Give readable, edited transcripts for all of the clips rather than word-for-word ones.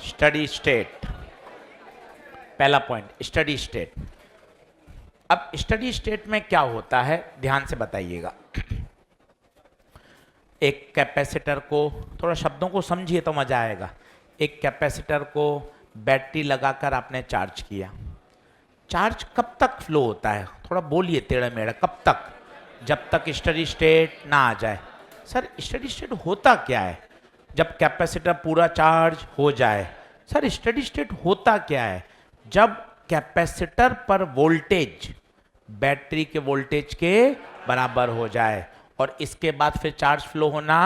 Steady state, पहला point steady state. अब steady state में क्या होता है, ध्यान से बताइएगा। एक कैपेसिटर को, थोड़ा शब्दों को समझिए तो मजा आएगा। एक कैपेसिटर को बैटरी लगाकर आपने चार्ज किया। चार्ज कब तक फ्लो होता है, थोड़ा बोलिए टेढ़ा मेढ़ा, कब तक? जब तक स्टडी स्टेट ना आ जाए। सर स्टडी स्टेट होता क्या है? जब कैपेसिटर पूरा चार्ज हो जाए। सर स्टडी स्टेट होता क्या है? जब कैपेसिटर पर वोल्टेज बैटरी के वोल्टेज के बराबर हो जाए और इसके बाद फिर चार्ज फ्लो होना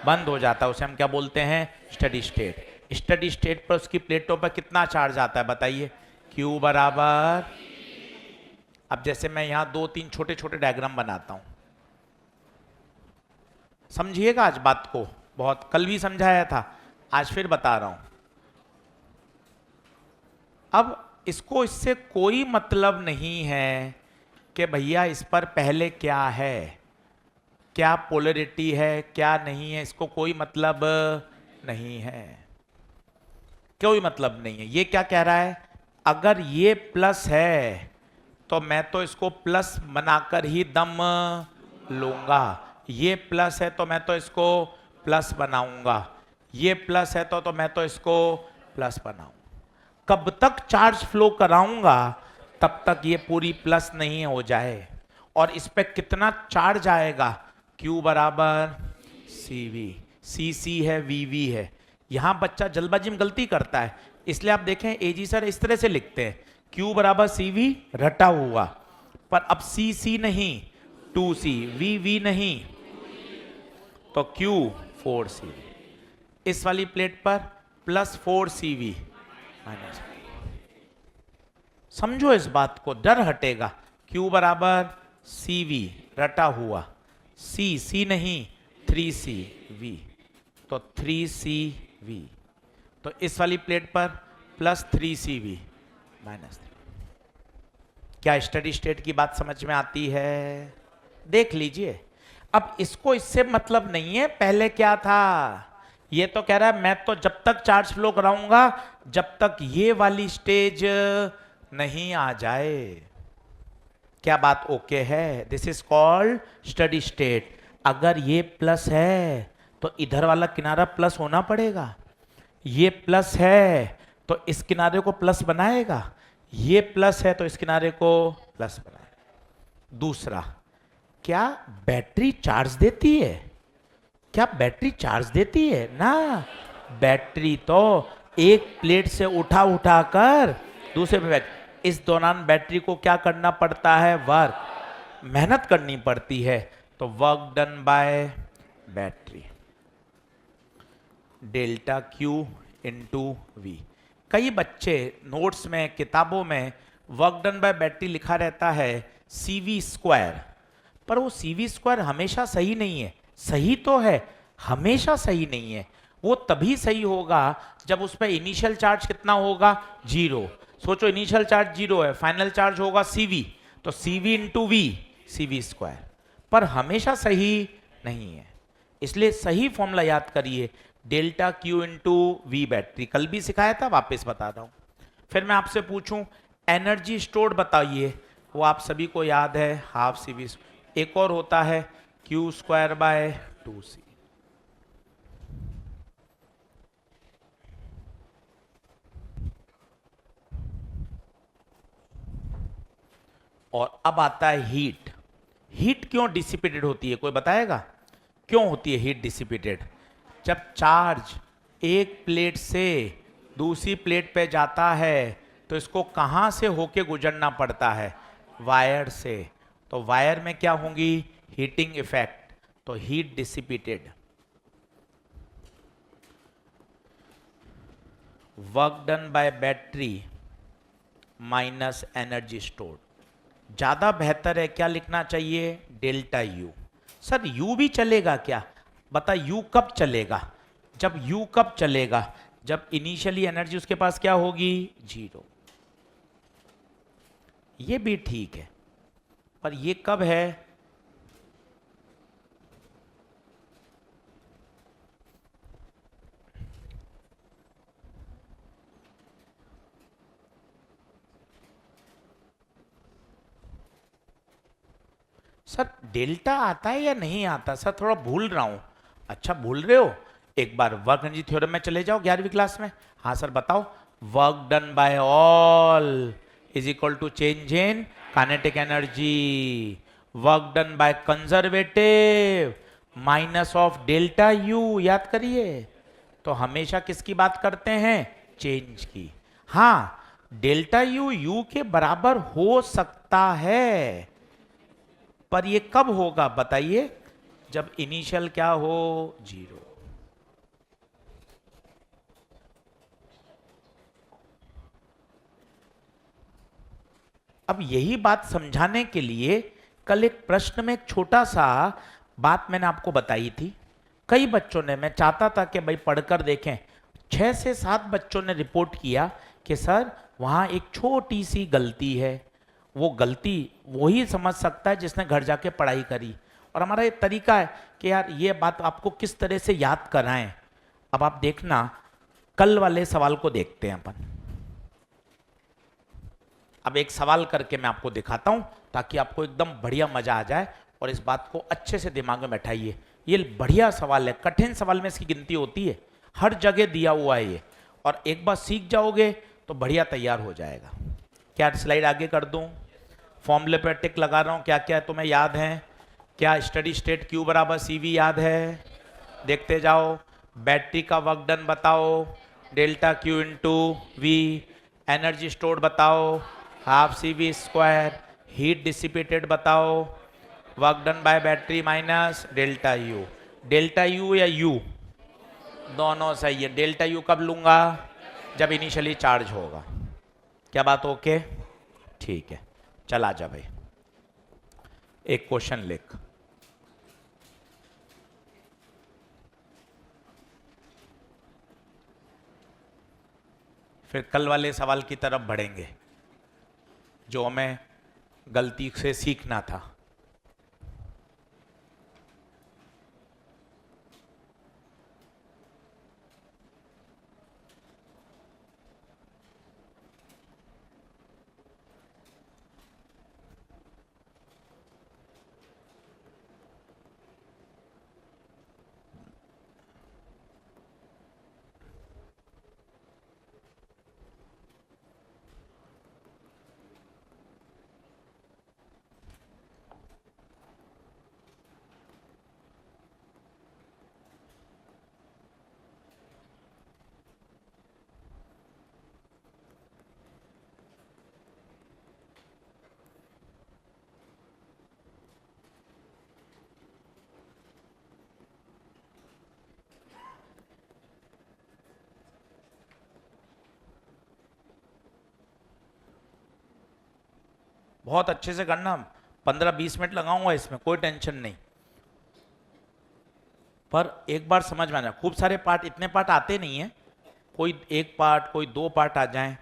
बंद हो जाता है, उसे हम क्या बोलते हैं? Steady state. स्टडी स्टेट पर उसकी प्लेटों पर कितना चार्ज आता है बताइए? Q बराबर, अब जैसे मैं यहां 2-3 छोटे छोटे डायग्राम बनाता हूं, समझिएगा आज बात को। बहुत कल भी समझाया था, आज फिर बता रहा हूं। अब इसको इससे कोई मतलब नहीं है कि भैया इस पर पहले क्या है, क्या पोलरिटी है, क्या नहीं है, इसको कोई मतलब नहीं है, कोई मतलब नहीं है। ये क्या कह रहा है? अगर ये प्लस है तो मैं तो इसको प्लस बनाकर ही दम लूंगा। ये प्लस है तो मैं तो इसको प्लस बनाऊंगा। ये प्लस है तो मैं तो इसको प्लस बनाऊंगा। कब तक चार्ज फ्लो कराऊंगा तब तक ये पूरी प्लस नहीं हो जाए। और इस पे कितना चार्ज आएगा? Q बराबर CV। CC है, VV है। यहां बच्चा जल्दबाजी में गलती करता है, इसलिए आप देखें एजी सर इस तरह से लिखते हैं, Q बराबर CV रटा हुआ, पर अब CC नहीं 2C, VV नहीं तो Q 4CV। इस वाली प्लेट पर प्लस 4CV माइनस। समझो इस बात को, डर हटेगा। Q बराबर CV रटा हुआ, C नहीं 3CV, तो 3CV। तो इस वाली प्लेट पर प्लस 3CV माइनस 3। क्या स्टडी स्टेट की बात समझ में आती है? देख लीजिए। अब इसको इससे मतलब नहीं है पहले क्या था। ये तो कह रहा है मैं तो जब तक चार्ज फ्लो कराऊंगा जब तक ये वाली स्टेज नहीं आ जाए। क्या बात ओके है? This is called steady state. अगर ये प्लस है तो इधर वाला किनारा प्लस होना पड़ेगा। ये प्लस है तो इस किनारे को प्लस बनाएगा। ये प्लस है तो इस किनारे को प्लस बनाएगा। दूसरा, क्या बैटरी चार्ज देती है? क्या बैटरी चार्ज देती है ना? बैटरी तो एक प्लेट से उठा उठाकर दूसरे पे, इस दौरान बैटरी को क्या करना पड़ता है? वर्क, मेहनत करनी पड़ती है। तो work done by battery, delta Q into V। कई बच्चे नोट्स में, किताबों में वर्क डन बाय बैटरी लिखा रहता है CV स्क्वायर, पर वो CV स्क्वायर हमेशा सही नहीं है। सही तो है, हमेशा सही नहीं है। वो तभी सही होगा जब उस पर इनिशियल चार्ज कितना होगा? 0। सोचो इनिशियल चार्ज 0 है, फाइनल चार्ज होगा CV, तो CV into V, CV square. पर हमेशा सही नहीं है, इसलिए सही फॉर्मूला याद करिए, delta Q into V battery. कल भी सिखाया था, वापस बता रहा हूं। फिर मैं आपसे पूछूं एनर्जी स्टोर्ड बताइए, वो आप सभी को याद है, हाफ CV। एक और होता है Q स्क्वायर बाय 2C। और अब आता है हीट। हीट क्यों डिसिपेटेड होती है, कोई बताएगा? क्यों होती है हीट डिसिपेटेड? जब चार्ज एक प्लेट से दूसरी प्लेट पे जाता है तो इसको कहां से होके गुजरना पड़ता है? वायर से। तो वायर में क्या होंगी? हीटिंग इफेक्ट, तो heat dissipated. Work done by battery minus energy stored. ज्यादा बेहतर है क्या लिखना चाहिए? Delta U। सर U भी चलेगा क्या? बता U कब चलेगा? जब U कब चलेगा? जब इनिशियली एनर्जी उसके पास क्या होगी? 0। ये भी ठीक है, पर ये कब है? सर डेल्टा आता है या नहीं आता? सर थोड़ा भूल रहा हूं। अच्छा भूल रहे हो, एक बार वर्क एनर्जी थ्योरम में चले जाओ 11वीं क्लास में। हाँ सर बताओ। Work done by all is equal to change in kinetic energy. Work done by conservative minus of delta U. याद करिए, तो हमेशा किसकी बात करते हैं? चेंज की। हाँ, डेल्टा यू यू के बराबर हो सकता है, पर ये कब होगा बताइए? जब इनिशियल क्या हो? 0। अब यही बात समझाने के लिए कल एक प्रश्न में एक छोटा सा बात मैंने आपको बताई थी। कई बच्चों ने, मैं चाहता था कि भाई पढ़कर देखें, 6 से 7 बच्चों ने रिपोर्ट किया कि सर वहां एक छोटी सी गलती है। वो गलती वही समझ सकता है जिसने घर जाके पढ़ाई करी। और हमारा ये तरीका है कि यार ये बात आपको किस तरह से याद कराएं। अब आप देखना, कल वाले सवाल को देखते हैं अपन। अब एक सवाल करके मैं आपको दिखाता हूं ताकि आपको एकदम बढ़िया मजा आ जाए, और इस बात को अच्छे से दिमाग में बैठाइए। ये बढ़िया सवाल है, कठिन सवाल में इसकी गिनती होती है, हर जगह दिया हुआ है ये, और एक बार सीख जाओगे तो बढ़िया तैयार हो जाएगा। क्या स्लाइड आगे कर दूं? फॉर्मूले पर टिक लगा रहा हूं। क्या क्या तुम्हें याद है? क्या स्टडी स्टेट Q बराबर CV याद है? देखते जाओ। बैटरी का वर्क डन बताओ, delta Q into V. Energy stored बताओ, half CV square. Heat dissipated बताओ, work done by battery minus delta U. Delta U या यू? दोनों सही है। डेल्टा यू कब लूंगा? जब इनिशियली चार्ज होगा। क्या बात ओके? ठीक है, चला जा भाई। एक क्वेश्चन लिख। फिर कल वाले सवाल की तरफ बढ़ेंगे जो हमें गलती से सीखना था। बहुत अच्छे से करना, 15-20 मिनट लगाऊंगा इसमें, कोई टेंशन नहीं। पर एक बार समझ में आना, खूब सारे पार्ट, इतने पार्ट आते नहीं है, कोई एक पार्ट, कोई 2 पार्ट आ जाएं,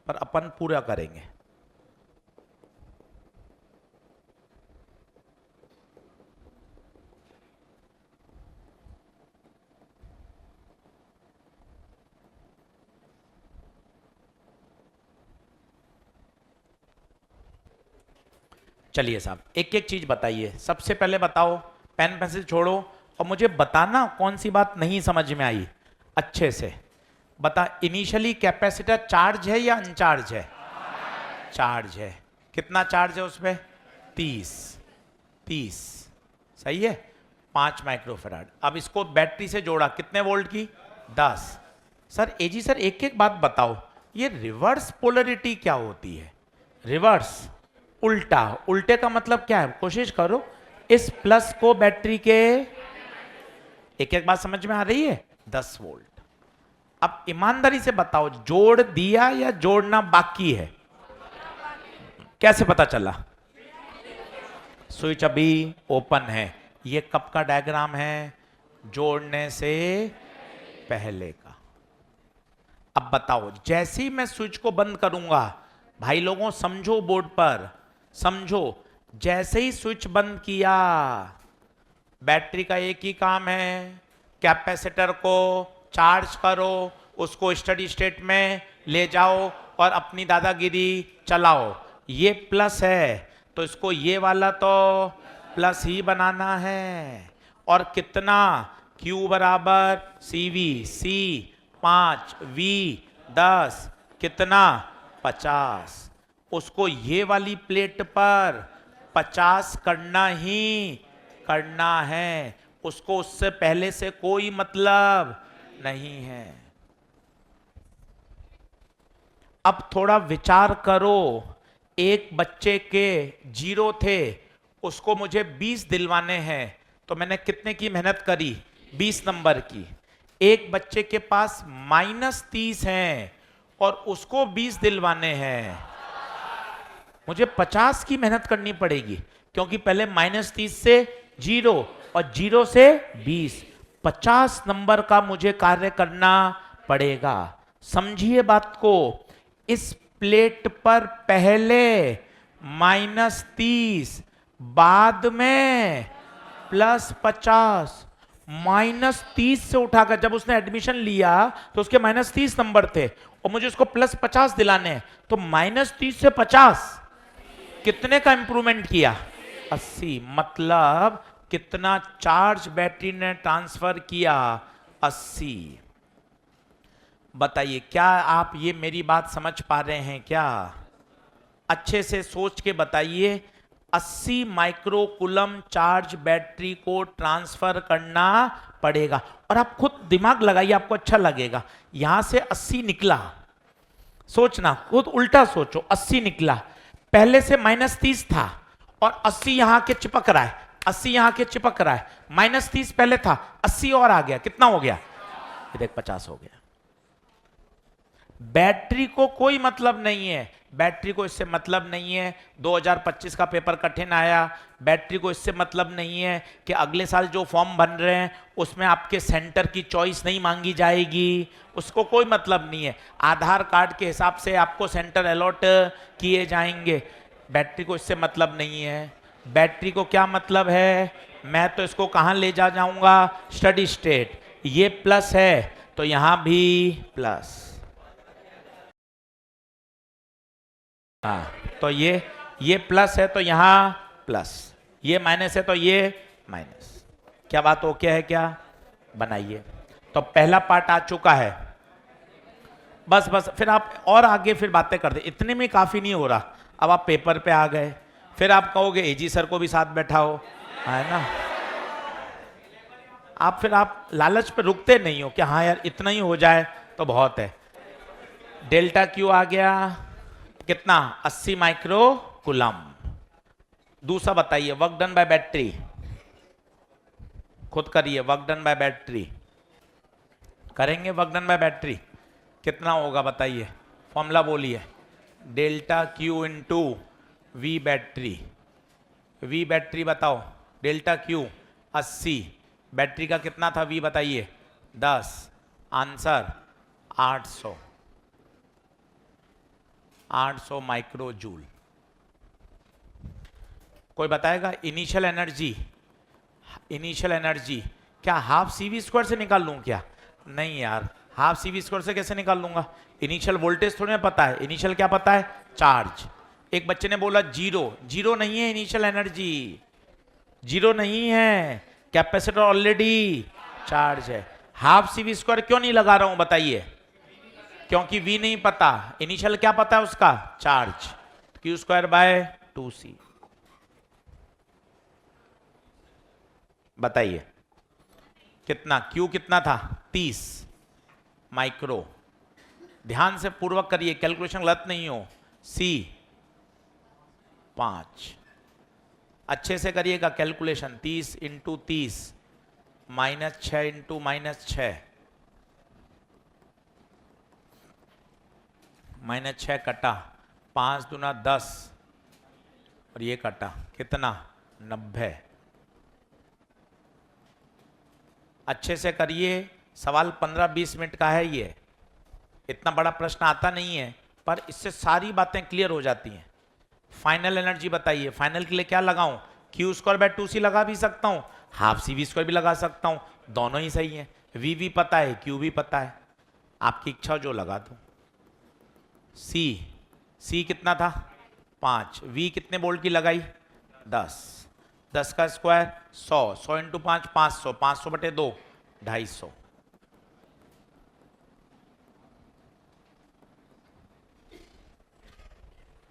पर अपन पूरा करेंगे। चलिए साहब, एक एक चीज बताइए। सबसे पहले बताओ, पेन पेंसिल छोड़ो और मुझे बताना कौन सी बात नहीं समझ में आई अच्छे से। बता, इनिशियली कैपेसिटर चार्ज है या अनचार्ज है? चार्ज है। कितना चार्ज है उसमें? 30 सही है, 5 माइक्रोफेराड। अब इसको बैटरी से जोड़ा, कितने वोल्ट की? 10। सर एजी सर एक एक बात बताओ, ये रिवर्स पोलरिटी क्या होती है? रिवर्स, उल्टा। उल्टे का मतलब क्या है? कोशिश करो, इस प्लस को बैटरी के, एक एक बात समझ में आ रही है? 10 वोल्ट। अब ईमानदारी से बताओ, जोड़ दिया या जोड़ना बाकी है? कैसे पता चला? स्विच अभी ओपन है। ये कब का डायग्राम है? जोड़ने से पहले का। अब बताओ, जैसे ही मैं स्विच को बंद करूंगा, भाई लोगों समझो, बोर्ड पर समझो, जैसे ही स्विच बंद किया, बैटरी का एक ही काम है, कैपेसिटर को चार्ज करो, उसको स्टडी स्टेट में ले जाओ और अपनी दादागिरी चलाओ। ये प्लस है तो इसको ये वाला तो प्लस ही बनाना है। और कितना, Q बराबर CV, C 5, V 10, कितना 50। उसको ये वाली प्लेट पर 50 करना ही करना है, उसको उससे पहले से कोई मतलब नहीं है। अब थोड़ा विचार करो, एक बच्चे के 0 थे, उसको मुझे 20 दिलवाने हैं, तो मैंने कितने की मेहनत करी, 20 नंबर की। एक बच्चे के पास -30 हैं और उसको 20 दिलवाने हैं, मुझे 50 की मेहनत करनी पड़ेगी, क्योंकि पहले -30 से 0 और 0 से 20, 50 नंबर का मुझे कार्य करना पड़ेगा। समझिए बात को, इस प्लेट पर पहले -30, बाद में +50। -30 से उठाकर, जब उसने एडमिशन लिया तो उसके -30 नंबर थे और मुझे उसको +50 दिलाने हैं, तो -30 से 50 कितने का इंप्रूवमेंट किया, 80। मतलब कितना चार्ज बैटरी ने ट्रांसफर किया, 80। बताइए क्या आप ये मेरी बात समझ पा रहे हैं क्या? अच्छे से सोच के बताइए, 80 माइक्रोकूलम चार्ज बैटरी को ट्रांसफर करना पड़ेगा। और आप खुद दिमाग लगाइए, आपको अच्छा लगेगा। यहां से 80 निकला, सोचना, खुद उल्टा सोचो, 80 निकला, पहले से -30 था और 80 यहां के चिपक रहा है, 80 यहां के चिपक रहा है, -30 पहले था, 80 और आ गया, कितना हो गया, ये देख 50 हो गया। बैटरी को कोई मतलब नहीं है, बैटरी को इससे मतलब नहीं है 2025 का पेपर कठिन आया, बैटरी को इससे मतलब नहीं है कि अगले साल जो फॉर्म बन रहे हैं उसमें आपके सेंटर की चॉइस नहीं मांगी जाएगी, उसको कोई मतलब नहीं है, आधार कार्ड के हिसाब से आपको सेंटर अलॉट किए जाएंगे, बैटरी को इससे मतलब नहीं है। बैटरी को क्या मतलब है, मैं तो इसको कहां ले जाऊंगा, स्टडी स्टेट, ये प्लस है तो यहां भी प्लस, हाँ, तो ये प्लस है तो यहां प्लस, ये माइनस है तो ये माइनस। क्या बात ओके है क्या? बनाइए। तो पहला पार्ट आ चुका है, बस बस फिर आप और आगे फिर बातें कर दे, इतने में काफी नहीं हो रहा। अब आप पेपर पे आ गए, फिर आप कहोगे एजी सर को भी साथ बैठाओ, है ना? आप लालच पे रुकते नहीं हो कि हाँ यार इतना ही हो जाए तो बहुत है। डेल्टा क्यू आ गया कितना, 80 माइक्रोकूलम। दूसरा बताइए, वर्क डन बाय बैटरी, खुद करिए, वर्क डन बाय बैटरी करेंगे, वर्क डन बाय बैटरी कितना होगा बताइए, फॉर्मूला बोलिए, delta Q into V battery. V battery बताओ, डेल्टा क्यू 80, बैटरी का कितना था वी बताइए, 10, आंसर 800 माइक्रो जूल। कोई बताएगा इनिशियल एनर्जी, इनिशियल एनर्जी क्या हाफ CV स्क्वायर से निकाल लूं क्या? नहीं यार, हाफ CV स्क्वायर से कैसे निकाल लूंगा, इनिशियल वोल्टेज थोड़ी ना पता है, इनिशियल क्या पता है, चार्ज। एक बच्चे ने बोला 0, 0 नहीं है इनिशियल एनर्जी, 0 नहीं है, कैपेसिटर ऑलरेडी चार्ज है। हाफ CV स्क्वायर क्यों नहीं लगा रहा हूं बताइए, क्योंकि V नहीं पता, इनिशियल क्या पता है उसका, charge, Q square by 2C। बताइए कितना, Q कितना था, 30 माइक्रो। ध्यान से पूर्वक करिए, कैलकुलेशन गलत नहीं हो। C 5, अच्छे से करिएगा कैलकुलेशन, 30 इंटू 30, -6 इंटू -6, -6 कटा, 5 दूना 10 और ये कटा कितना, 90। अच्छे से करिए, सवाल 15-20 मिनट का है, ये इतना बड़ा प्रश्न आता नहीं है, पर इससे सारी बातें क्लियर हो जाती हैं। फाइनल एनर्जी बताइए, फाइनल के लिए क्या लगाऊं, Q स्क्वायर बाय 2C लगा भी सकता हूं, हाफ CV स्क्वायर भी लगा सकता हूं, दोनों ही सही है, V भी पता है, Q भी पता है, आपकी इच्छा जो लगा दो। C कितना था, 5, V कितने वोल्ट की लगाई, 10, 10 का स्क्वायर 100, 100 इंटू 5 500, 500 बटे 2 250।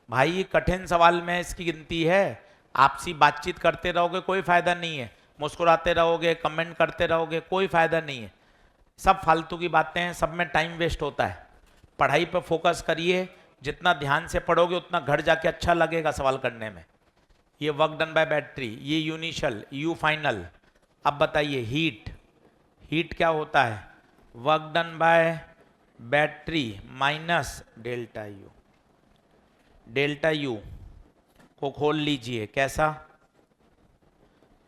भाई ये कठिन सवाल में इसकी गिनती है। आपसी बातचीत करते रहोगे कोई फायदा नहीं है, मुस्कुराते रहोगे, कमेंट करते रहोगे, कोई फायदा नहीं है। सब फालतू की बातें हैं, सब में टाइम वेस्ट होता है। पढ़ाई पर फोकस करिए, जितना ध्यान से पढ़ोगे उतना घर जाके अच्छा लगेगा सवाल करने में। ये वर्क डन बाय बैटरी, ये यूनिशियल, यू फाइनल। अब बताइए हीट, हीट क्या होता है? Work done by battery minus delta U. Delta you को खोल लीजिए, कैसा?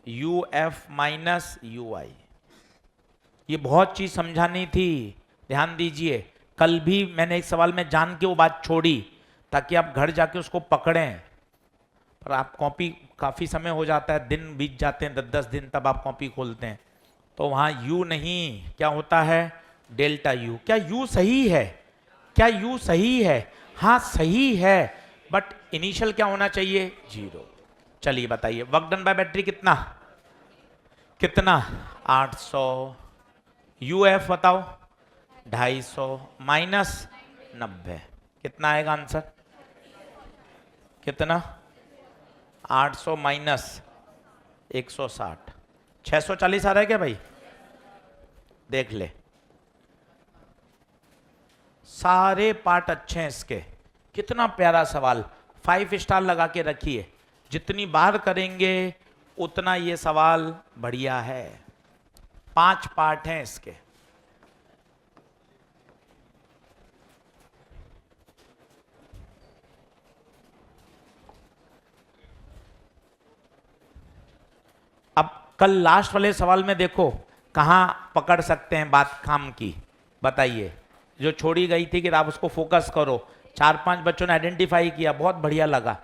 यू एफ माइनस यू आई। ये बहुत चीज समझानी थी, ध्यान दीजिए। कल भी मैंने एक सवाल में जान के वो बात छोड़ी ताकि आप घर जाके उसको पकड़ें, पर आप कॉपी काफी समय हो जाता है, दिन बीत जाते हैं 10-10 दिन, तब आप कॉपी खोलते हैं तो वहां यू नहीं, क्या होता है? Delta U. क्या यू सही है? क्या यू सही है? हाँ सही है, बट इनिशियल क्या होना चाहिए? 0। चलिए बताइए वर्क डन बाय बैटरी कितना कितना? 800। यू एफ बताओ? 250 माइनस 90, कितना आएगा आंसर? कितना? 800 माइनस 160, 640 आ रहा है क्या भाई? देख ले, सारे पार्ट अच्छे हैं इसके। कितना प्यारा सवाल, 5 स्टार लगा के रखिए। जितनी बार करेंगे उतना ये सवाल बढ़िया है। 5 पार्ट हैं इसके। अब कल लास्ट वाले सवाल में देखो कहां पकड़ सकते हैं बात काम की, बताइए। जो छोड़ी गई थी कि आप उसको फोकस करो, 4-5 बच्चों ने आइडेंटिफाई किया, बहुत बढ़िया लगा।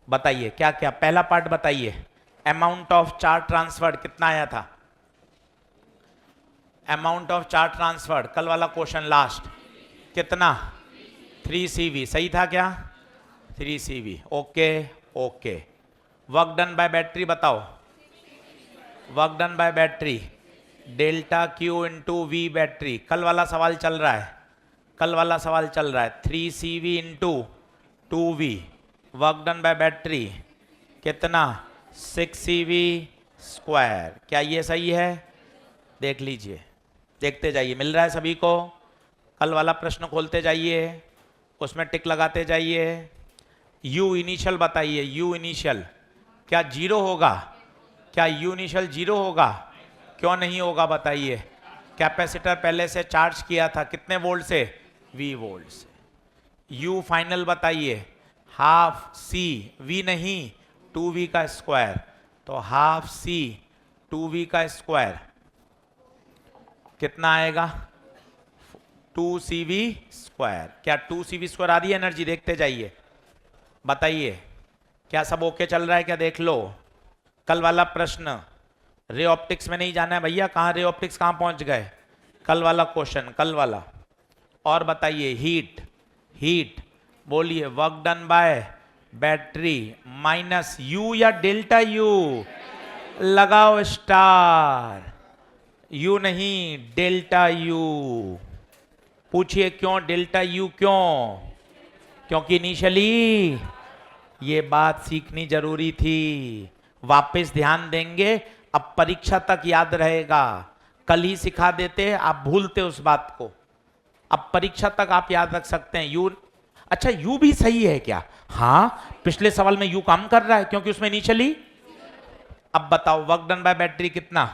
बताइए क्या क्या? पहला पार्ट बताइए, अमाउंट ऑफ चार्ज ट्रांसफर्ड कितना आया था? अमाउंट ऑफ चार्ज ट्रांसफर्ड, कल वाला क्वेश्चन लास्ट, कितना? 3 CV। सही था क्या? 3 CV। Okay okay. Work done by battery बताओ? Work done by battery delta Q into V battery. कल वाला सवाल चल रहा है, कल वाला सवाल चल रहा है। 3 CV into 2V। Work done by battery कितना? 6 CV स्क्वायर। क्या ये सही है? देख लीजिए, देखते जाइए, मिल रहा है सभी को? कल वाला प्रश्न खोलते जाइए, उसमें टिक लगाते जाइए। यू इनिशियल बताइए, यू इनिशियल क्या 0 होगा? क्या यू इनिशियल 0 होगा? क्यों नहीं होगा बताइए? कैपेसिटर पहले से चार्ज किया था, कितने वोल्ट से? V वोल्ट से। यू फाइनल बताइए? हाफ सी, V नहीं 2V का स्क्वायर, तो हाफ सी 2V का स्क्वायर कितना आएगा? 2CV square. क्या 2CV स्क्वायर आ रही है एनर्जी? देखते जाइए, बताइए क्या सब ओके चल रहा है क्या? देख लो कल वाला प्रश्न। रे ऑप्टिक्स में नहीं जाना है भैया, कहाँ रे ऑप्टिक्स कहाँ पहुंच गए? कल वाला क्वेश्चन, कल वाला। और बताइए हीट, हीट बोलिए work done by battery minus you या डेल्टा यू? लगाओ स्टार। यू नहीं डेल्टा यू। पूछिए क्यों डेल्टा यू? क्यों? क्योंकि इनिशियली ये बात सीखनी जरूरी थी। वापस ध्यान देंगे, अब परीक्षा तक याद रहेगा। कल ही सिखा देते आप भूलते उस बात को, अब परीक्षा तक आप याद रख सकते हैं। यू, अच्छा यू भी सही है क्या? हाँ पिछले सवाल में यू काम कर रहा है क्योंकि उसमें इनिशियली। अब बताओ वर्क डन बाय बैटरी कितना?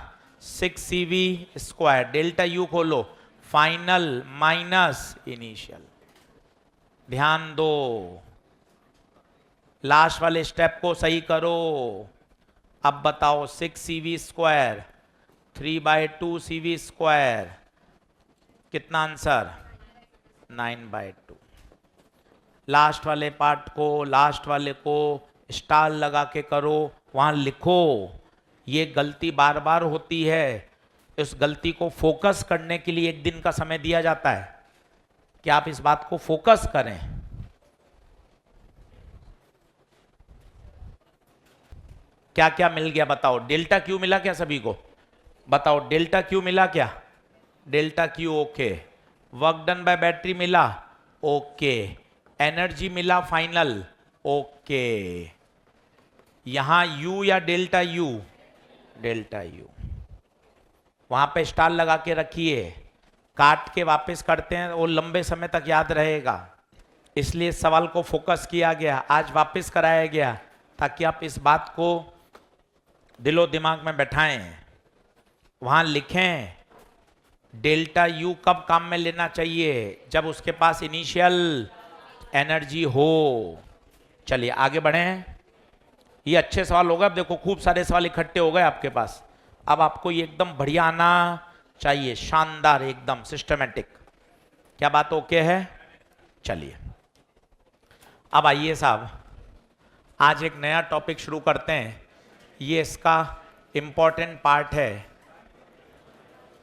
6 CV स्क्वायर। डेल्टा यू खोलो, फाइनल माइनस इनिशियल। ध्यान दो, लास्ट वाले स्टेप को सही करो। अब बताओ 6 CV स्क्वायर 3/2 CV स्क्वायर कितना आंसर? 9/2। लास्ट वाले पार्ट को, लास्ट वाले को स्टार लगा के करो, वहां लिखो। ये गलती बार बार होती है, इस गलती को फोकस करने के लिए एक दिन का समय दिया जाता है कि आप इस बात को फोकस करें। क्या क्या मिल गया बताओ? डेल्टा क्यू मिला क्या सभी को? बताओ डेल्टा क्यू मिला क्या? Delta Q okay. Work done by battery मिला ओके। एनर्जी मिला फाइनल ओके। यहां यू या डेल्टा यू? Delta you. वहां पे स्टार लगा के रखिए, काट के वापस करते हैं वो लंबे समय तक याद रहेगा, इसलिए सवाल को फोकस किया गया, आज वापस कराया गया ताकि आप इस बात को दिलो दिमाग में बैठाएं। वहां लिखें डेल्टा यू कब काम में लेना चाहिए? जब उसके पास इनिशियल एनर्जी हो। चलिए आगे बढ़ें। ये अच्छे सवाल हो गए। अब देखो खूब सारे सवाल इकट्ठे हो गए आपके पास। अब आपको ये एकदम बढ़िया आना चाहिए, शानदार एकदम सिस्टमेटिक। क्या बात ओके है? चलिए अब आइए साहब, आज एक नया टॉपिक शुरू करते हैं। ये इसका इंपॉर्टेंट पार्ट है,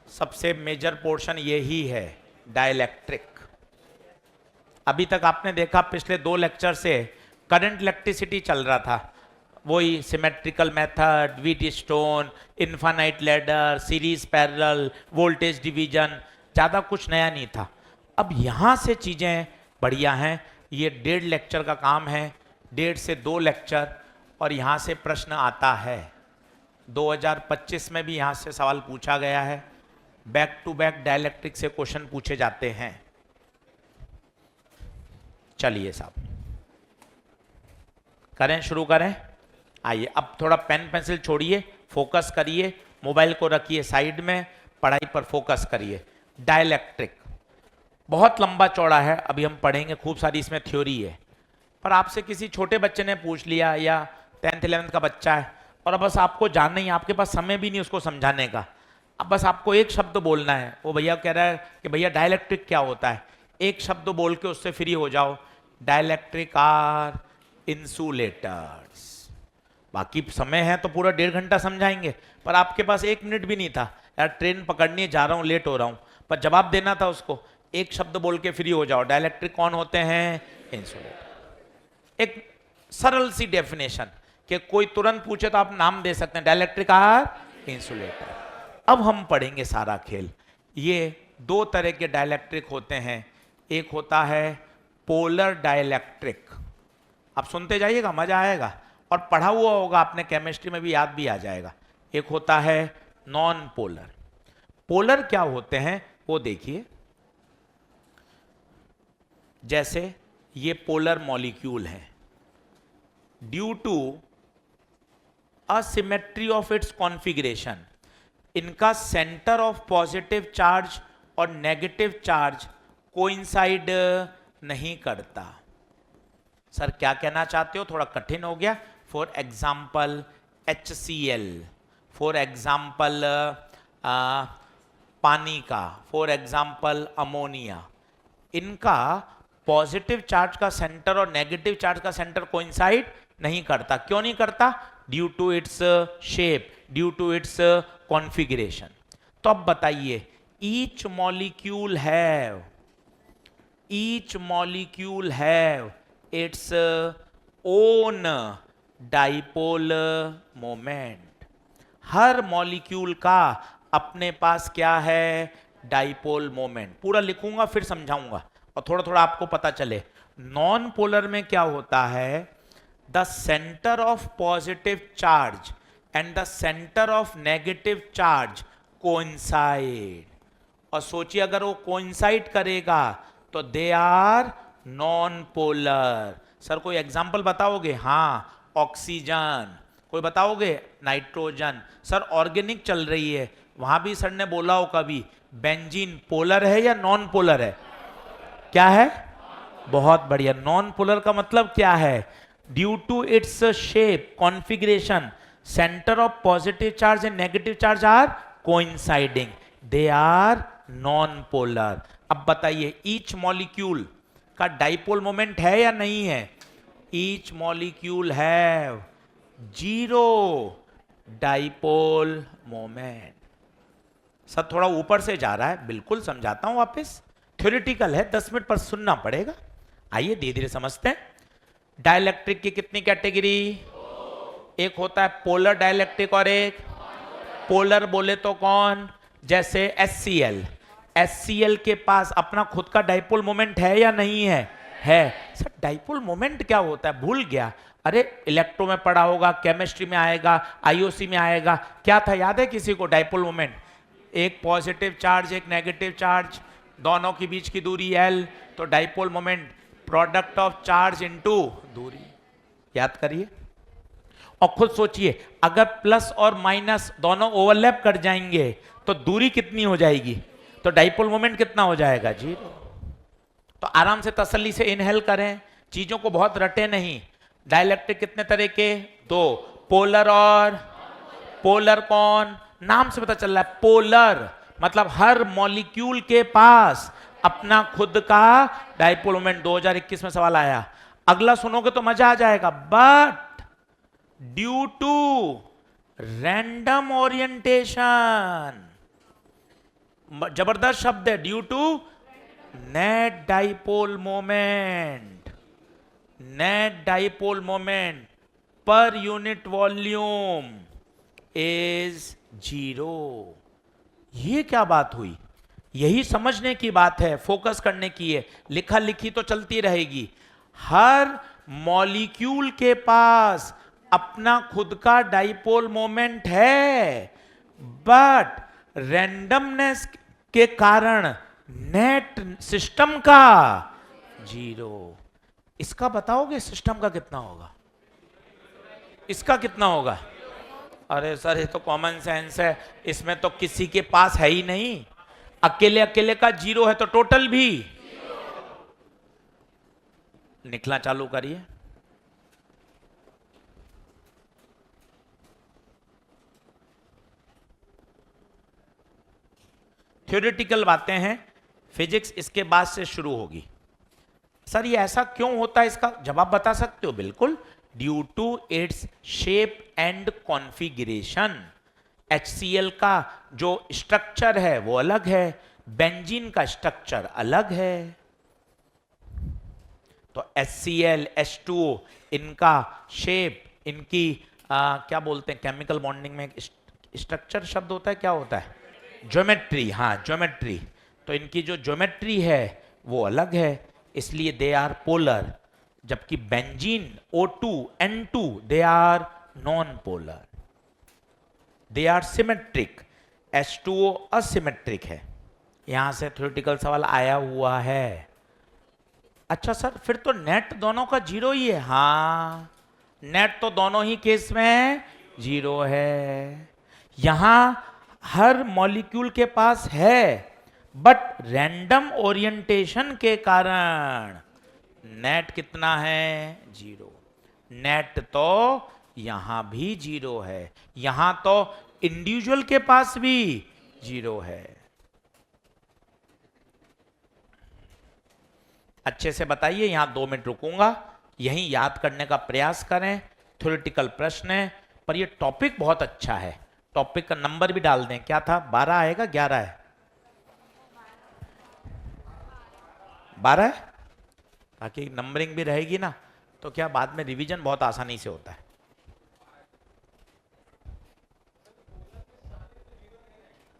सबसे मेजर पोर्शन यही है, डाइलेक्ट्रिक। अभी तक आपने देखा पिछले 2 लेक्चर से करंट इलेक्ट्रिसिटी चल रहा था, वही symmetrical method, Wheatstone, infinite ladder, series parallel, voltage division, ज़्यादा कुछ नया नहीं था। अब यहाँ से चीज़ें बढ़िया हैं। ये 1.5 लेक्चर का काम है, 1.5 से 2 लेक्चर, और यहाँ से प्रश्न आता है। 2025 में भी यहाँ से सवाल पूछा गया है, बैक टू बैक डाइलेक्ट्रिक से क्वेश्चन पूछे जाते हैं। चलिए साहब करें, शुरू करें। आइए अब थोड़ा पेन पेंसिल छोड़िए, फोकस करिए, मोबाइल को रखिए साइड में, पढ़ाई पर फोकस करिए। डाइलेक्ट्रिक बहुत लंबा चौड़ा है, अभी हम पढ़ेंगे, खूब सारी इसमें थ्योरी है। पर आपसे किसी छोटे बच्चे ने पूछ लिया, या 10th 11th का बच्चा है, और बस आपको जानना ही, आपके पास समय भी नहीं उसको समझाने का, अब बस आपको एक शब्द बोलना है। वो भैया कह रहा है कि भैया डाइलेक्ट्रिक क्या होता है, एक शब्द बोल के उससे फ्री हो जाओ, डाइलेक्ट्रिक आर इंसुलेटर्स। बाकी समय है तो पूरा 1.5 घंटा समझाएंगे, पर आपके पास 1 मिनट भी नहीं था, यार ट्रेन पकड़नी जा रहा हूँ, लेट हो रहा हूँ, पर जवाब देना था उसको, एक शब्द बोल के फ्री हो जाओ। डाइलेक्ट्रिक कौन होते हैं? इंसुलेटर। एक सरल सी डेफिनेशन कि कोई तुरंत पूछे तो आप नाम दे सकते हैं, डाइलेक्ट्रिक आर इंसुलेटर। अब हम पढ़ेंगे सारा खेल। ये 2 तरह के डाइलेक्ट्रिक होते हैं, एक होता है पोलर डाइलेक्ट्रिक, आप सुनते जाइएगा मजा आएगा, और पढ़ा हुआ होगा आपने, केमिस्ट्री में भी याद भी आ जाएगा। एक होता है नॉन पोलर। पोलर क्या होते हैं वो देखिए, जैसे ये पोलर मॉलिक्यूल है, due to asymmetry of its configuration, इनका सेंटर ऑफ पॉजिटिव चार्ज और नेगेटिव चार्ज कोइंसाइड नहीं करता। सर क्या कहना चाहते हो? थोड़ा कठिन हो गया। For example HCl, for example पानी का, फॉर एग्जाम्पल अमोनिया, इनका पॉजिटिव चार्ज का सेंटर और नेगेटिव चार्ज का सेंटर कोइंसाइड नहीं करता। क्यों नहीं करता? Due to its shape, due to its configuration. तो अब बताइए, each molecule have its own dipole moment. हर मॉलिक्यूल का अपने पास क्या है? Dipole moment. पूरा लिखूंगा फिर समझाऊंगा, और थोड़ा थोड़ा आपको पता चले। नॉन पोलर में क्या होता है? The centre of positive charge and the centre of negative charge coincide. और सोचिए अगर वो कोइंसाइड करेगा तो they are non polar. Sir कोई एग्जांपल बताओगे? हाँ, ऑक्सीजन। कोई बताओगे? नाइट्रोजन। सर ऑर्गेनिक चल रही है, वहां भी सर ने बोला हो कभी, बेंजीन पोलर है या नॉन पोलर है? क्या है? बहुत बढ़िया। नॉन पोलर का मतलब क्या है? Due to its shape, configuration, centre of positive charge and negative charge are coinciding, they are non polar. अब बताइए, ईच मॉलिक्यूल का डाइपोल मोमेंट है या नहीं है? Each molecule have 0 dipole moment. Sir थोड़ा ऊपर से जा रहा है, बिल्कुल समझाता हूं वापस, थ्योरेटिकल है, 10 मिनट पर सुनना पड़ेगा। आइए धीरे धीरे समझते हैं। डाइलेक्ट्रिक की कितनी कैटेगरी? एक होता है पोलर डाइलेक्ट्रिक और एक पोलर बोले तो कौन, जैसे HCl। HCl के पास अपना खुद का डाइपोल मोमेंट है या नहीं है। सर डाइपोल मोमेंट क्या होता है भूल गया। अरे इलेक्ट्रो में पढ़ा होगा, केमिस्ट्री में आएगा, IOC में आएगा। क्या था याद है किसी को डाइपोल मोमेंट? एक पॉजिटिव चार्ज एक नेगेटिव चार्ज, दोनों के बीच की दूरी L, तो dipole moment product of charge into दूरी। याद करिए और खुद सोचिए, अगर प्लस और माइनस दोनों ओवरलैप कर जाएंगे तो दूरी कितनी हो जाएगी, तो डाइपोल मोमेंट कितना हो जाएगा, 0। तो आराम से तसल्ली से इनहेल करें, चीजों को बहुत रटे नहीं। डाइलेक्ट्रिक कितने तरह के, 2, पोलर और पोलर कौन, नाम से पता चल रहा है पोलर, मतलब हर मॉलिक्यूल के पास अपना खुद का डाइपोल मोमेंट। 2021 में सवाल आया, अगला सुनोगे तो मजा आ जाएगा। But due to random orientation, जबरदस्त शब्द है, due to net dipole moment, net dipole moment per unit volume is 0। ये क्या बात हुई, यही समझने की बात है, फोकस करने की है। लिखा लिखी तो चलती रहेगी। हर मॉलिक्यूल के पास अपना खुद का डाइपोल मोमेंट है, बट रैंडमनेस के कारण नेट सिस्टम का 0। इसका बताओगे सिस्टम का कितना होगा, इसका कितना होगा? अरे सर ये तो कॉमन सेंस है, इसमें तो किसी के पास है ही नहीं। अकेले अकेले का 0 है तो टोटल भी। निकला चालू करिए। थ्योरेटिकल बातें हैं, फिजिक्स इसके बाद से शुरू होगी। सर ये ऐसा क्यों होता है, इसका जवाब बता सकते हो? बिल्कुल, due to its shape and configuration. HCl का जो स्ट्रक्चर है वो अलग है, बेंजीन का स्ट्रक्चर अलग है। तो HCl, H2O, इनका शेप, इनकी क्या बोलते हैं केमिकल बॉन्डिंग में स्ट्रक्चर शब्द होता है, क्या होता है? ज्योमेट्री। हाँ ज्योमेट्री। तो इनकी जो ज्योमेट्री है वो अलग है, इसलिए दे आर पोलर। जबकि benzene O2, N2 they are non polar, they are symmetric. H2O asymmetric है। यहां से थ्योरेटिकल सवाल आया हुआ है। अच्छा सर फिर तो नेट दोनों का 0 ही है। हाँ नेट तो दोनों ही केस में 0 है। यहां हर मॉलिक्यूल के पास है, बट रैंडम ओरिएंटेशन के कारण नेट कितना है, 0। नेट तो यहां भी 0 है, यहां तो इंडिविजुअल के पास भी 0 है। अच्छे से बताइए, यहां 2 मिनट रुकूंगा, यहीं याद करने का प्रयास करें। थ्योरेटिकल प्रश्न है, पर ये टॉपिक बहुत अच्छा है। टॉपिक का नंबर भी डाल दें, क्या था, 12 आएगा 11 है? 12 है, ताकि नंबरिंग भी रहेगी ना, तो क्या बाद में रिवीजन बहुत आसानी से होता है।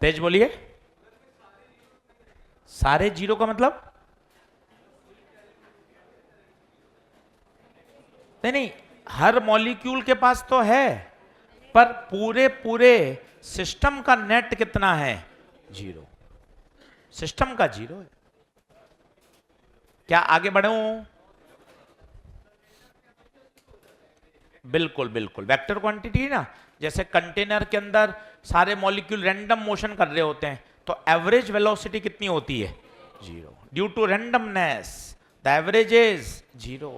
तेज बोलिए। सारे 0 का मतलब? नहीं, हर मॉलिक्यूल के पास तो है, पर पूरे सिस्टम का नेट कितना है, 0। सिस्टम का 0 है। क्या आगे बढ़ूं? बिल्कुल बिल्कुल, वेक्टर क्वांटिटी ना, जैसे कंटेनर के अंदर सारे मॉलिक्यूल रैंडम मोशन कर रहे होते हैं, तो एवरेज वेलोसिटी कितनी होती है, 0। Due to randomness the average is 0।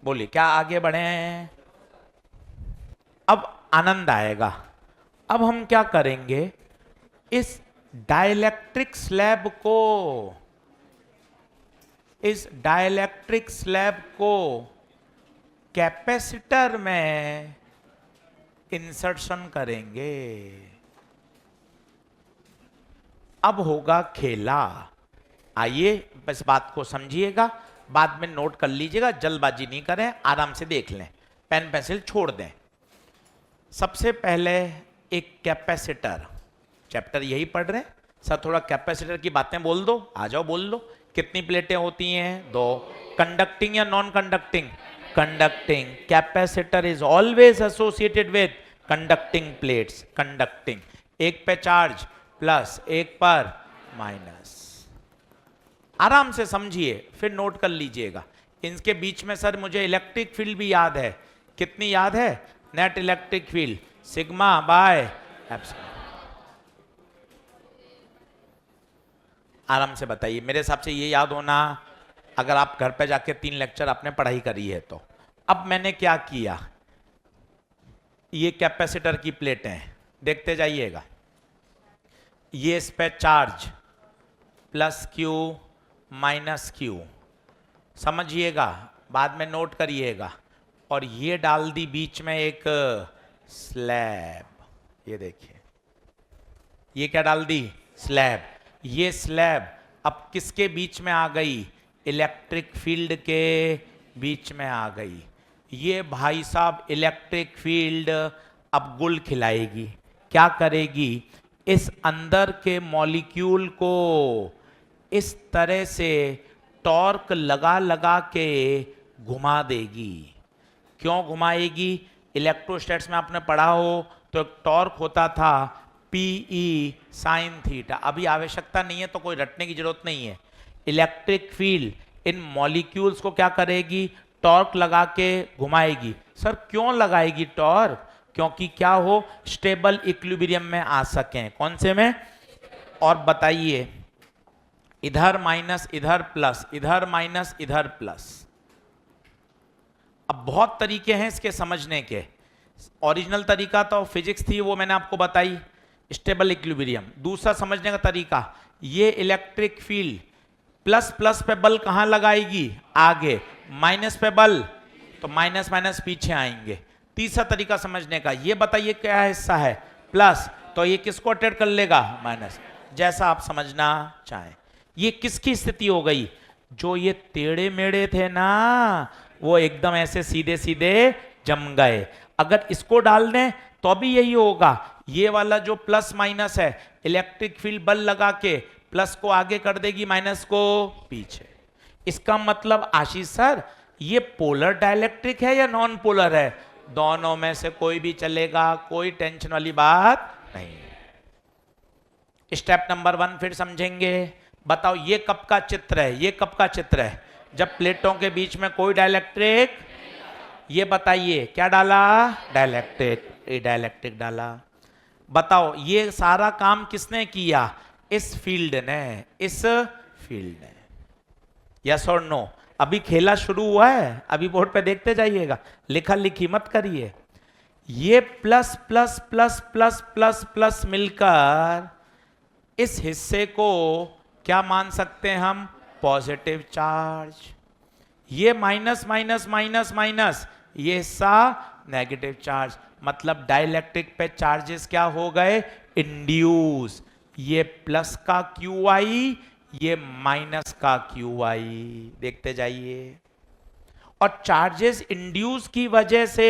बोलिए क्या आगे बढ़े? अब आनंद आएगा। अब हम क्या करेंगे, इस डाइलेक्ट्रिक स्लैब को कैपेसिटर में इंसर्शन करेंगे। अब होगा खेला। आइए इस बात को समझिएगा। बाद में नोट कर लीजिएगा, जल्दबाजी नहीं करें, आराम से देख लें, पेन पेंसिल छोड़ दें। सबसे पहले एक कैपेसिटर, चैप्टर यही पढ़ रहे हैं सर, थोड़ा कैपेसिटर की बातें बोल दो, आ जाओ बोल लो। कितनी प्लेटें होती हैं? 2। कंडक्टिंग या non conducting? Conducting. Capacitor is always associated with conducting plates, conducting. एक पे चार्ज प्लस, एक पर माइनस। आराम से समझिए, फिर नोट कर लीजिएगा। इनके बीच में सर मुझे इलेक्ट्रिक फील्ड भी याद है, कितनी याद है? Net electric field sigma by epsilon. आराम से बताइए, मेरे हिसाब से ये याद होना, अगर आप घर पे जाके 3 लेक्चर आपने पढ़ाई करी है तो। अब मैंने क्या किया, ये कैपेसिटर की प्लेटें हैं, देखते जाइएगा। ये इस पे charge plus Q minus Q, समझिएगा, बाद में नोट करिएगा। और ये डाल दी बीच में एक स्लैब, ये देखिए, ये क्या डाल दी? स्लैब। ये स्लैब अब किसके बीच में आ गई? इलेक्ट्रिक फील्ड के बीच में आ गई। ये भाई साहब इलेक्ट्रिक फील्ड अब गुल खिलाएगी। क्या करेगी? इस अंदर के मॉलिक्यूल को इस तरह से टॉर्क लगा लगा के घुमा देगी। क्यों घुमाएगी? इलेक्ट्रोस्टैट्स में आपने पढ़ा हो तो एक टॉर्क होता था PE साइन थीटा, अभी आवश्यकता नहीं है तो कोई रटने की जरूरत नहीं है। इलेक्ट्रिक फील्ड इन मॉलिक्यूल्स को क्या करेगी? टॉर्क लगा के घुमाएगी। सर क्यों लगाएगी टॉर्क? क्योंकि क्या हो, स्टेबल इक्विलिब्रियम में आ सकें। कौन से में? और बताइए, इधर माइनस इधर प्लस, इधर माइनस इधर प्लस। अब बहुत तरीके हैं इसके समझने के। ओरिजिनल तरीका तो फिजिक्स थी, वो मैंने आपको बताई, स्टेबल इक्विलिब्रियम। दूसरा समझने का तरीका, ये इलेक्ट्रिक फील्ड प्लस प्लस पे बल कहां लगाएगी? आगे। माइनस पे बल तो माइनस माइनस पीछे आएंगे। तीसरा तरीका समझने का, ये बताइए क्या हिस्सा है? प्लस, तो ये किसको अटेड कर लेगा? माइनस। जैसा आप समझना चाहें। ये किसकी स्थिति हो गई? जो ये टेढ़े मेढ़े थे ना, वो एकदम ऐसे सीधे सीधे जम गए। अगर इसको डाल दें तो भी यही होगा। ये वाला जो प्लस माइनस है, इलेक्ट्रिक फील्ड बल लगा के प्लस को आगे कर देगी, माइनस को पीछे। इसका मतलब आशीष सर ये पोलर डाइलेक्ट्रिक है या नॉन पोलर है? दोनों में से कोई भी चलेगा, कोई टेंशन वाली बात नहीं है। स्टेप नंबर 1 फिर समझेंगे। बताओ ये कब का चित्र है? ये कब का चित्र है? जब प्लेटों के बीच में कोई डाइलेक्ट्रिक, ये बताइए क्या डाला? डाइलेक्ट्रिक, डाइलेक्ट्रिक डाला। बताओ ये सारा काम किसने किया? इस फील्ड ने, इस फील्ड ने। यस और नो? अभी खेला शुरू हुआ है, अभी बोर्ड पे देखते जाइएगा, लिखा लिखी मत करिए। ये plus plus plus plus plus plus मिलकर इस हिस्से को क्या मान सकते हैं हम? Positive charge. ये माइनस माइनस माइनस माइनस, ये हिस्सा नेगेटिव चार्ज। मतलब डाइलेक्ट्रिक पे चार्जेस क्या हो गए? इंड्यूस। ये प्लस का QI, ये माइनस का QI। देखते जाइए। और चार्जेस इंड्यूस की वजह से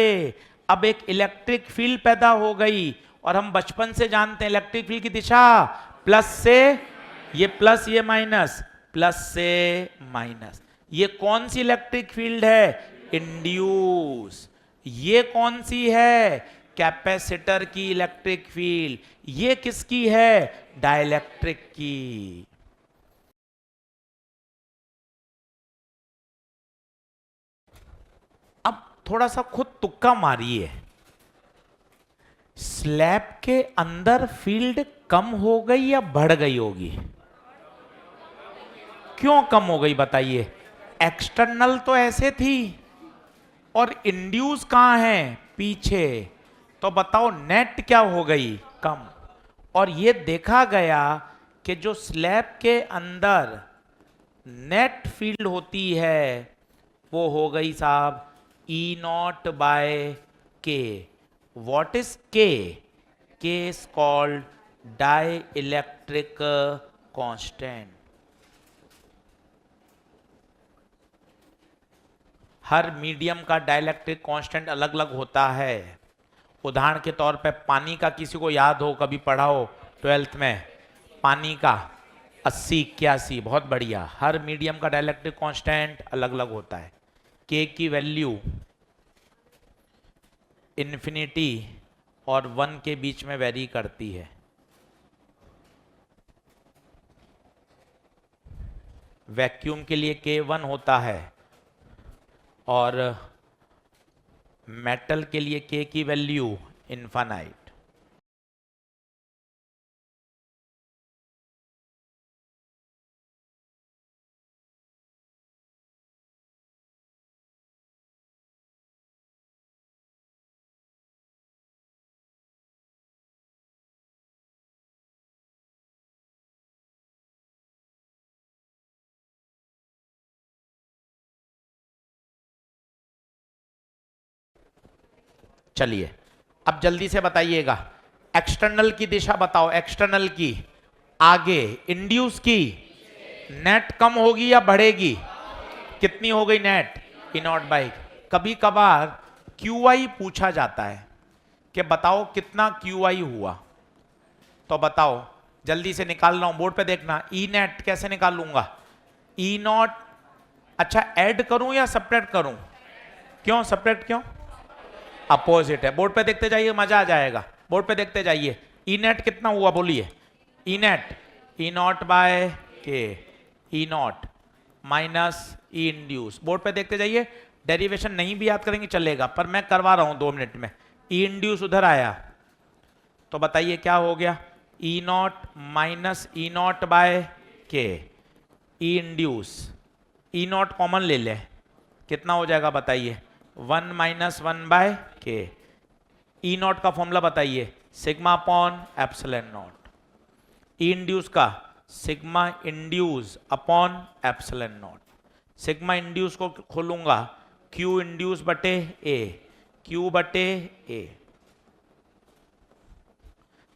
अब एक इलेक्ट्रिक फील्ड पैदा हो गई। और हम बचपन से जानते हैं इलेक्ट्रिक फील्ड की दिशा प्लस से, ये प्लस ये माइनस, प्लस से माइनस। ये कौन सी इलेक्ट्रिक फील्ड है? इंड्यूस। ये कौन सी है? कैपेसिटर की इलेक्ट्रिक फील्ड। ये किसकी है? डाइलेक्ट्रिक की। अब थोड़ा सा खुद तुक्का मारिए, स्लैब के अंदर फील्ड कम हो गई या बढ़ गई होगी? क्यों कम हो गई बताइए? एक्सटर्नल तो ऐसे थी और इंड्यूस कहां है? पीछे। तो बताओ नेट क्या हो गई? कम। और ये देखा गया कि जो स्लैब के अंदर नेट फील्ड होती है वो हो गई साहब E0 by K। What is K? K is called dielectric constant. हर मीडियम का डाइलेक्ट्रिक कांस्टेंट अलग अलग होता है। उदाहरण के तौर पे पानी का किसी को याद हो, कभी पढ़ा हो 12th में, पानी का 80 81, बहुत बढ़िया। हर मीडियम का डाइलेक्ट्रिक कांस्टेंट अलग अलग होता है। के की वैल्यू इन्फिनिटी और 1 के बीच में वेरी करती है। वैक्यूम के लिए के 1 होता है और मेटल के लिए के की वैल्यू इनफाइनाइट। चलिए अब जल्दी से बताइएगा, एक्सटर्नल की दिशा बताओ। एक्सटर्नल की आगे, इंड्यूस की नेट कम होगी या बढ़ेगी? कितनी हो गई नेट? E not by. कभी कभार क्यू आई पूछा जाता है कि बताओ कितना क्यू आई हुआ, तो बताओ, जल्दी से निकाल रहा हूं, बोर्ड पे देखना। ई नेट कैसे निकालूंगा? ई नॉट, अच्छा ऐड करूं या सपरेट करूं? क्यों सपरेट क्यों? अपोजिट है। बोर्ड पे देखते जाइए, मजा आ जाएगा। बोर्ड पे देखते जाइए। ई नेट कितना हुआ बोलिए? E net E naught by K, E naught minus E induce. Board पे देखते जाइए। डेरिवेशन नहीं भी याद करेंगे चलेगा, पर मैं करवा रहा हूं 2 मिनट में। ई इंड्यूस उधर आया तो बताइए क्या हो गया? E naught minus E naught by K, E induce, E naught common ले ले, कितना हो जाएगा बताइए? 1 minus 1 by K. E naught का फॉर्मूला बताइए? Sigma upon epsilon naught. E induce का sigma induce upon epsilon naught. Sigma induce को खोलूंगा, क्यू इंड्यूस बटे ए, क्यू बटे ए।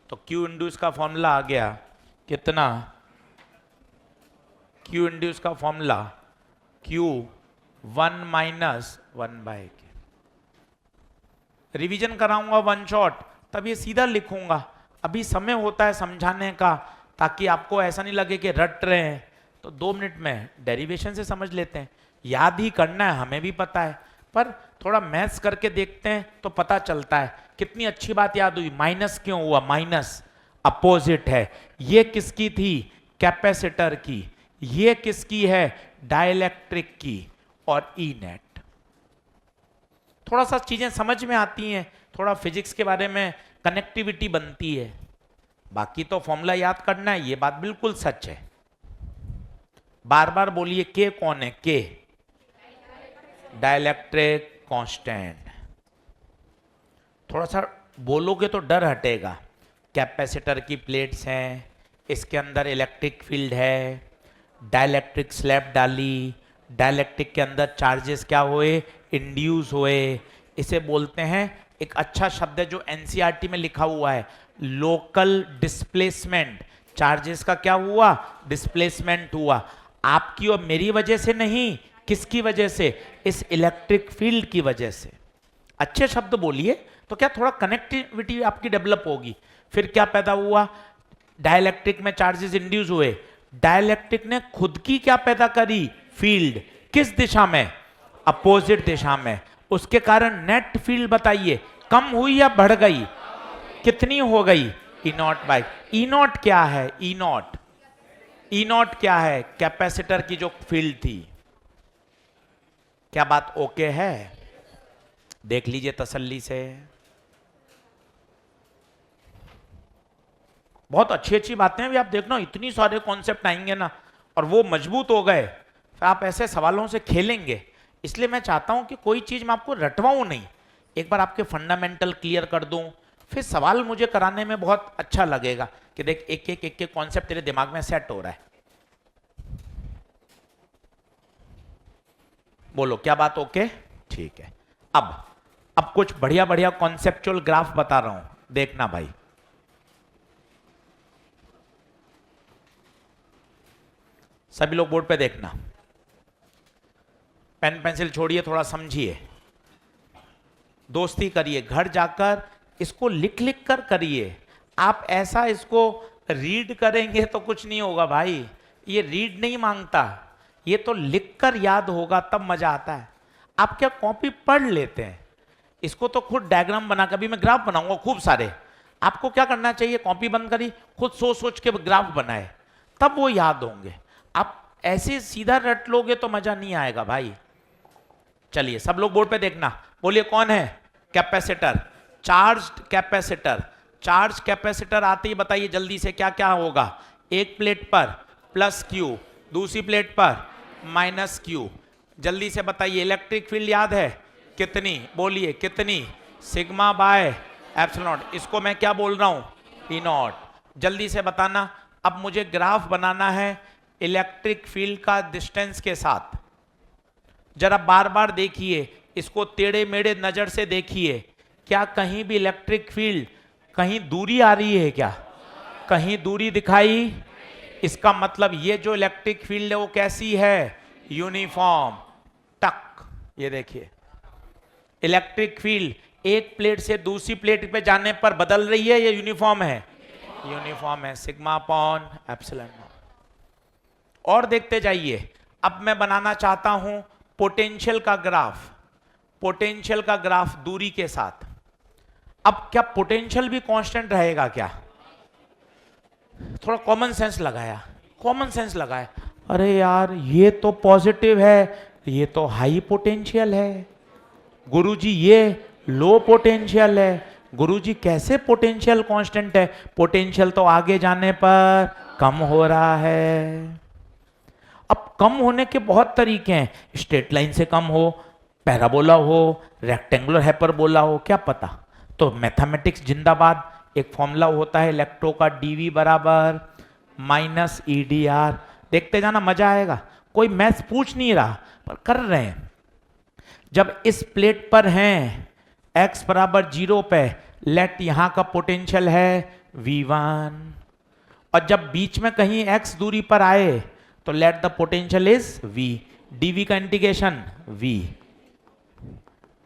तो क्यू इंड्यूस का फॉर्मूला आ गया कितना? क्यू इंड्यूस का फॉर्मूला क्यू 1 माइनस 1 बाय के। रिवीजन कराऊंगा वन शॉट, तब ये सीधा लिखूंगा। अभी समय होता है समझाने का, ताकि आपको ऐसा नहीं लगे कि रट रहे हैं। तो 2 मिनट में डेरिवेशन से समझ लेते हैं। याद ही करना है, हमें भी पता है, पर थोड़ा मैथ्स करके देखते हैं तो पता चलता है। कितनी अच्छी बात याद हुई। माइनस क्यों हुआ? माइनस अपोजिट है। ये किसकी थी? कैपेसिटर की। ये किसकी है? डाइलेक्ट्रिक की। और ई नेट, थोड़ा सा चीजें समझ में आती हैं, थोड़ा फिजिक्स के बारे में कनेक्टिविटी बनती है। बाकी तो फॉर्मूला याद करना है, ये बात बिल्कुल सच है। बार बार बोलिए, के कौन है? के डाइलेक्ट्रिक कांस्टेंट। थोड़ा सा बोलोगे तो डर हटेगा। कैपेसिटर की प्लेट्स हैं, इसके अंदर इलेक्ट्रिक फील्ड है, डाइलेक्ट्रिक स्लैब डाली, डाइलेक्ट्रिक के अंदर चार्जेस क्या हुए? इंड्यूस हुए। इसे बोलते हैं, एक अच्छा शब्द है जो एनसीईआरटी में लिखा हुआ है, लोकल डिस्प्लेसमेंट। चार्जेस का क्या हुआ? डिस्प्लेसमेंट हुआ। आपकी और मेरी वजह से नहीं, किसकी वजह से? इस इलेक्ट्रिक फील्ड की वजह से। अच्छे शब्द बोलिए तो क्या थोड़ा कनेक्टिविटी आपकी डेवलप होगी। फिर क्या पैदा हुआ? डाइलेक्ट्रिक में चार्जेस इंड्यूस हुए, डाइलेक्ट्रिक ने खुद की क्या पैदा करी? फील्ड। किस दिशा में? अपोजिट दिशा में। उसके कारण नेट फील्ड बताइए, कम हुई या बढ़ गई? कितनी हो गई? ई नॉट बाई। ई नॉट क्या है? ई नॉट, ई नॉट क्या है? कैपेसिटर की जो फील्ड थी। क्या बात ओके है? देख लीजिए तसल्ली से। बहुत अच्छी अच्छी बातें भी आप देखना, इतनी सारे कॉन्सेप्ट आएंगे ना, और वो मजबूत हो गए, फिर आप ऐसे सवालों से खेलेंगे। इसलिए मैं चाहता हूं कि कोई चीज मैं आपको रटवाऊं नहीं, एक बार आपके फंडामेंटल क्लियर कर दूं, फिर सवाल मुझे कराने में बहुत अच्छा लगेगा कि देख एक एक कॉन्सेप्ट तेरे दिमाग में सेट हो रहा है। बोलो क्या बात ओके? ठीक है। अब कुछ बढ़िया बढ़िया कॉन्सेप्चुअल ग्राफ बता रहा हूं, देखना भाई। सभी लोग बोर्ड पे देखना। पेन पेंसिल छोड़िए, थोड़ा समझिए, दोस्ती करिए, घर जाकर इसको लिख लिख कर करिए। आप ऐसा इसको रीड करेंगे तो कुछ नहीं होगा भाई, ये रीड नहीं मांगता, ये तो लिख कर याद होगा तब मजा आता है। आप क्या कॉपी पढ़ लेते हैं, इसको तो खुद डायग्राम बना, कभी मैं ग्राफ बनाऊंगा खूब सारे, आपको क्या करना चाहिए, कॉपी बंद करी, खुद सोच सोच के ग्राफ बनाए, तब वो याद होंगे। आप ऐसे सीधा रट लोगे तो मजा नहीं आएगा भाई। चलिए सब लोग बोर्ड पे देखना, बोलिए कौन है, capacitor, charged capacitor. Charge capacitor आते ही बताइए जल्दी से क्या क्या होगा। एक प्लेट पर प्लस क्यू, दूसरी प्लेट पर माइनस क्यू। जल्दी से बताइए, इलेक्ट्रिक फील्ड याद है कितनी, बोलिए कितनी, सिग्मा बाय एप्सिलॉन नॉट। इसको मैं क्या बोल रहा हूं, ई नॉट। जल्दी से बताना। अब मुझे ग्राफ बनाना है इलेक्ट्रिक फील्ड का डिस्टेंस के साथ। जरा बार बार देखिए, इसको टेढ़े मेढ़े नजर से देखिए, क्या कहीं भी इलेक्ट्रिक फील्ड कहीं दूरी आ रही है क्या, कहीं दूरी दिखाई। इसका मतलब ये जो इलेक्ट्रिक फील्ड है वो कैसी है, यूनिफॉर्म। टक, ये देखिए इलेक्ट्रिक फील्ड एक प्लेट से दूसरी प्लेट पे जाने पर बदल रही है, ये यूनिफॉर्म है, यूनिफॉर्म है, सिग्मा अपॉन एप्सिलॉन नॉट। और देखते जाइए। अब मैं बनाना चाहता हूं पोटेंशियल का ग्राफ, पोटेंशियल का ग्राफ दूरी के साथ। अब क्या पोटेंशियल भी कांस्टेंट रहेगा क्या, थोड़ा कॉमन सेंस लगाया, कॉमन सेंस लगाया, अरे यार ये तो पॉजिटिव है, ये तो हाई पोटेंशियल है, गुरुजी ये लो पोटेंशियल है, गुरुजी कैसे पोटेंशियल कांस्टेंट है, पोटेंशियल तो आगे जाने पर कम हो रहा है। अब कम होने के बहुत तरीके हैं, स्ट्रेट लाइन से कम हो, पैराबोला हो, रेक्टेंगुलर हाइपरबोला हो, क्या पता। तो मैथमेटिक्स जिंदाबाद। एक फॉर्मूला होता है इलेक्ट्रो का, डीवी बराबर माइनस EDR। देखते जाना, मजा आएगा। कोई मैथ्स पूछ नहीं रहा पर कर रहे हैं। जब इस प्लेट पर हैं x बराबर 0 पे, लेट यहां का पोटेंशियल है V1, और जब बीच में कहीं x दूरी पर आए तो let the potential is V, dV का इंटीग्रेशन V।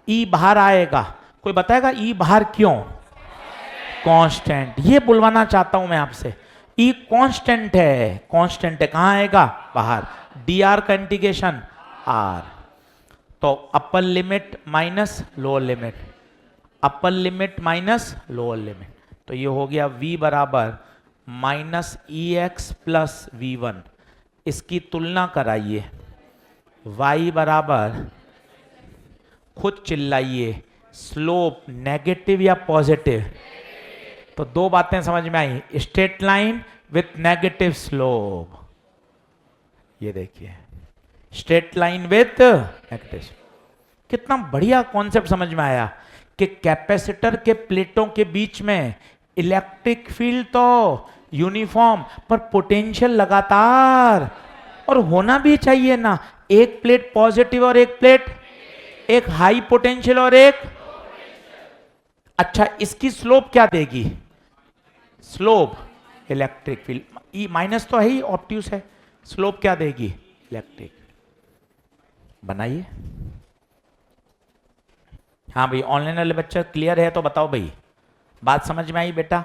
E बाहर आएगा, कोई बताएगा E बाहर क्यों, कांस्टेंट। ये बुलवाना चाहता हूं मैं आपसे, E कांस्टेंट है, कांस्टेंट है, कहां आएगा, बाहर। dr का इंटीग्रेशन R। तो upper limit minus lower limit, upper limit minus lower limit, तो ये हो गया V बराबर माइनस EX प्लस V1। इसकी तुलना कराइए, y बराबर, खुद चिल्लाइए, स्लोप नेगेटिव या पॉजिटिव। तो दो बातें समझ में आई, straight line with negative slope, ये देखिए स्ट्रेट लाइन विथ नेगेटिव। कितना बढ़िया कॉन्सेप्ट समझ में आया कि कैपेसिटर के प्लेटों के बीच में इलेक्ट्रिक फील्ड तो यूनिफॉर्म पर पोटेंशियल लगातार, और होना भी चाहिए ना, एक प्लेट पॉजिटिव और एक प्लेट, एक हाई पोटेंशियल और एक। अच्छा, इसकी स्लोप क्या देगी, slope electric field, E minus तो है ही, ऑब्ट्यूस है, स्लोप क्या देगी, इलेक्ट्रिक। बनाइए। हाँ भाई, ऑनलाइन वाले बच्चे क्लियर है तो बताओ भाई, बात समझ में आई बेटा।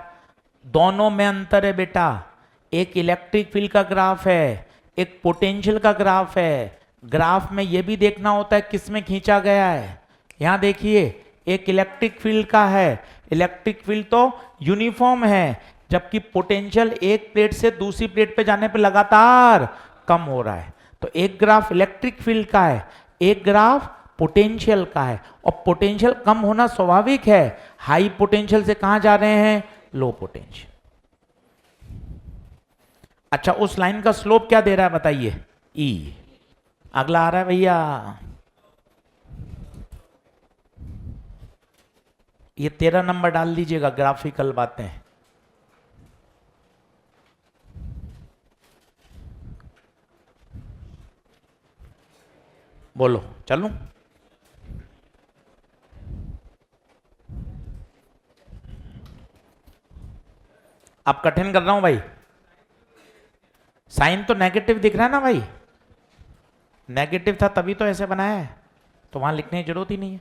दोनों में अंतर है बेटा, एक इलेक्ट्रिक फील्ड का ग्राफ है, एक पोटेंशियल का ग्राफ है। ग्राफ में यह भी देखना होता है किस में खींचा गया है। यहां देखिए, एक इलेक्ट्रिक फील्ड का है, इलेक्ट्रिक फील्ड तो यूनिफॉर्म है, जबकि पोटेंशियल एक प्लेट से दूसरी प्लेट पे जाने पे लगातार कम हो रहा है। तो एक ग्राफ इलेक्ट्रिक फील्ड का है, एक ग्राफ पोटेंशियल का है, और पोटेंशियल कम होना स्वाभाविक है, हाई पोटेंशियल से कहां जा रहे हैं, लो पोटेंशियल। अच्छा, उस लाइन का स्लोप क्या दे रहा है बताइए, E। अगला आ रहा है भैया, ये 13 नंबर डाल दीजिएगा, ग्राफिकल बातें। बोलो, चलूं? अब कठिन कर रहा हूं भाई, साइन तो नेगेटिव दिख रहा है ना भाई, नेगेटिव था तभी तो ऐसे बनाया है, तो वहां लिखने की जरूरत ही नहीं है,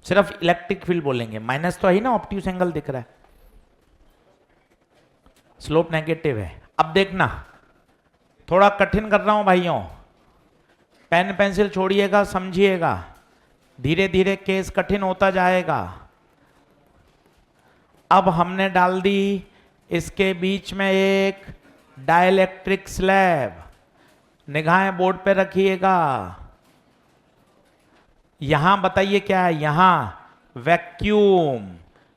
सिर्फ इलेक्ट्रिक फील्ड बोलेंगे। माइनस तो है ही ना, ऑब्ट्यूज एंगल दिख रहा है, स्लोप नेगेटिव है। अब देखना, थोड़ा कठिन कर रहा हूं भाइयों, पेन पेंसिल छोड़िएगा, समझिएगा, धीरे धीरे केस कठिन होता जाएगा। अब हमने डाल दी इसके बीच में एक डाइलेक्ट्रिक स्लैब, निगाहें बोर्ड पे रखिएगा। यहां बताइए क्या है, यहां वैक्यूम,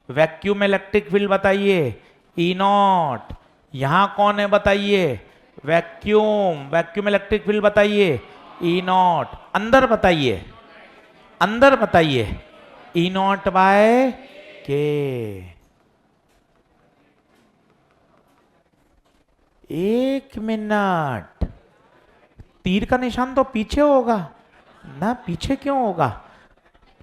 वैक्यूम इलेक्ट्रिक फील्ड बताइए ई नॉट। यहां कौन है बताइए, वैक्यूम, वैक्यूम इलेक्ट्रिक फील्ड बताइए ई नॉट। अंदर बताइए, अंदर बताइए ई नॉट बाय के। एक मिनट, तीर का निशान तो पीछे होगा ना, पीछे क्यों होगा,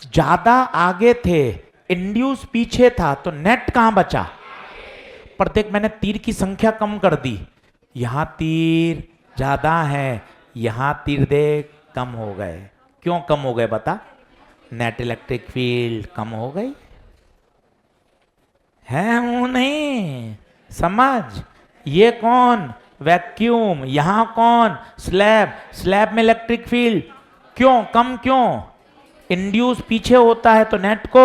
ज्यादा आगे थे, इंड्यूस पीछे था, तो नेट कहां बचा, पर देख मैंने तीर की संख्या कम कर दी, यहां तीर ज्यादा है, यहां तीर देख कम हो गए। क्यों कम हो गए बता, नेट इलेक्ट्रिक फील्ड कम हो गई है, वो नहीं समझ। ये कौन, वैक्यूम, यहां कौन, स्लैब, स्लैब में इलेक्ट्रिक फील्ड क्यों कम, क्यों, इंड्यूस पीछे होता है तो नेट को,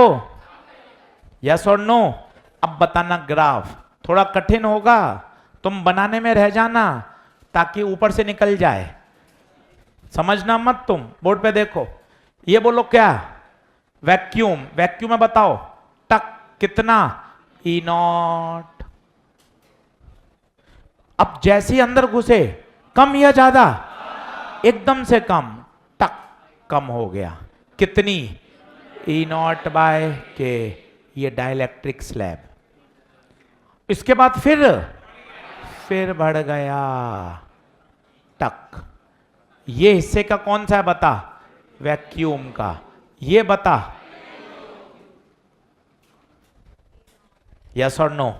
यस और नो। अब बताना ग्राफ, थोड़ा कठिन होगा, तुम बनाने में रह जाना ताकि ऊपर से निकल जाए, समझना मत तुम, बोर्ड पे देखो। ये बोलो क्या, वैक्यूम, वैक्यूम में बताओ टक कितना, ई नॉट। अब जैसे ही अंदर घुसे, कम या ज्यादा, एकदम से कम, टक कम हो गया, कितनी, ई नॉट बाय के। ये डाइलेक्ट्रिक स्लैब, इसके बाद फिर बढ़ गया टक। ये हिस्से का कौन सा है बता, वैक्यूम का, ये बता यस और नो।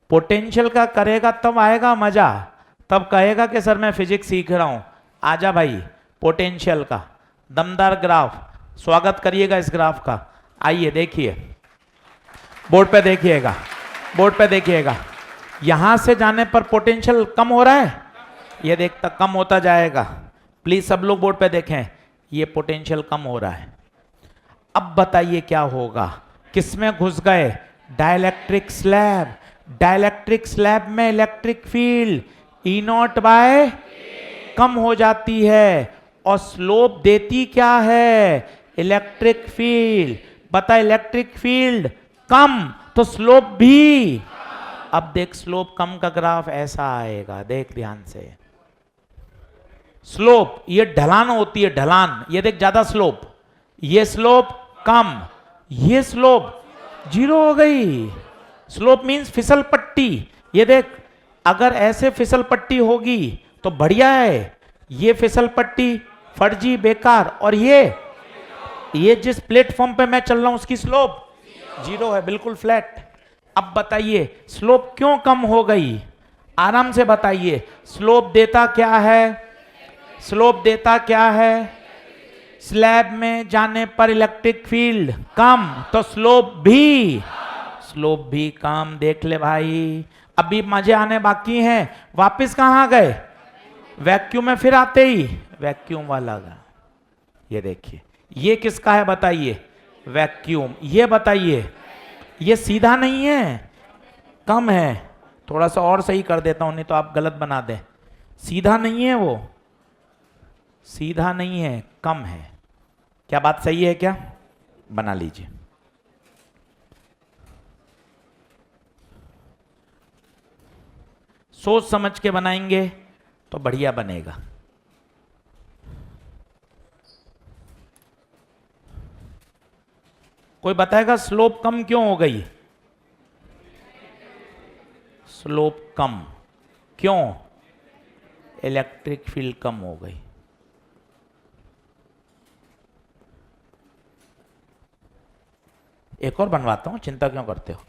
पोटेंशियल का करेगा तब आएगा मजा, तब कहेगा कि सर मैं फिजिक्स सीख रहा हूं। आजा भाई, पोटेंशियल का दमदार ग्राफ, स्वागत करिएगा इस ग्राफ का। आइए देखिए, बोर्ड पे देखिएगा, बोर्ड पे देखिएगा, यहां से जाने पर पोटेंशियल कम हो रहा है, ये देखता कम होता जाएगा। प्लीज सब लोग बोर्ड पे देखें, ये पोटेंशियल कम हो रहा है। अब बताइए क्या होगा, किसमें घुस गए, डाइलेक्ट्रिक स्लैब, डाइलेक्ट्रिक स्लैब में electric field E naught by कम हो जाती है, और स्लोप देती क्या है, इलेक्ट्रिक फील्ड। बता, इलेक्ट्रिक फील्ड कम तो स्लोप भी, अब देख स्लोप कम का ग्राफ ऐसा आएगा, देख ध्यान से, स्लोप ये ढलान होती है, ढलान, ये देख ज्यादा स्लोप, ये स्लोप कम, ये स्लोप जीरो हो गई। स्लोप मींस फिसल पट्टी, ये देख अगर ऐसे फिसल पट्टी होगी तो बढ़िया है, ये फिसल पट्टी फर्जी बेकार, और ये जिस प्लेटफॉर्म पे मैं चल रहा हूं उसकी स्लोप जीरो है, बिल्कुल फ्लैट। अब बताइए स्लोप क्यों कम हो गई, आराम से बताइए, स्लोप देता क्या है, स्लोप देता क्या है, स्लैब में जाने पर इलेक्ट्रिक फील्ड कम तो स्लोप भी कम। देख ले भाई, अभी मजे आने बाकी हैं। वापस कहां गए, वैक्यूम में फिर आते ही वैक्यूम वाला गया। ये देखिए, ये किसका है बताइए, वैक्यूम। ये बताइए, ये सीधा नहीं है, कम है, थोड़ा सा और सही कर देता हूं नहीं तो आप गलत बना दें। सीधा नहीं है, वो सीधा नहीं है, कम है। क्या बात सही है क्या, बना लीजिए। सोच समझ के बनाएंगे तो बढ़िया बनेगा। कोई बताएगा स्लोप कम क्यों हो गई, स्लोप कम क्यों, इलेक्ट्रिक फील्ड कम हो गई। एक और बनवाता हूं, चिंता क्यों करते हो।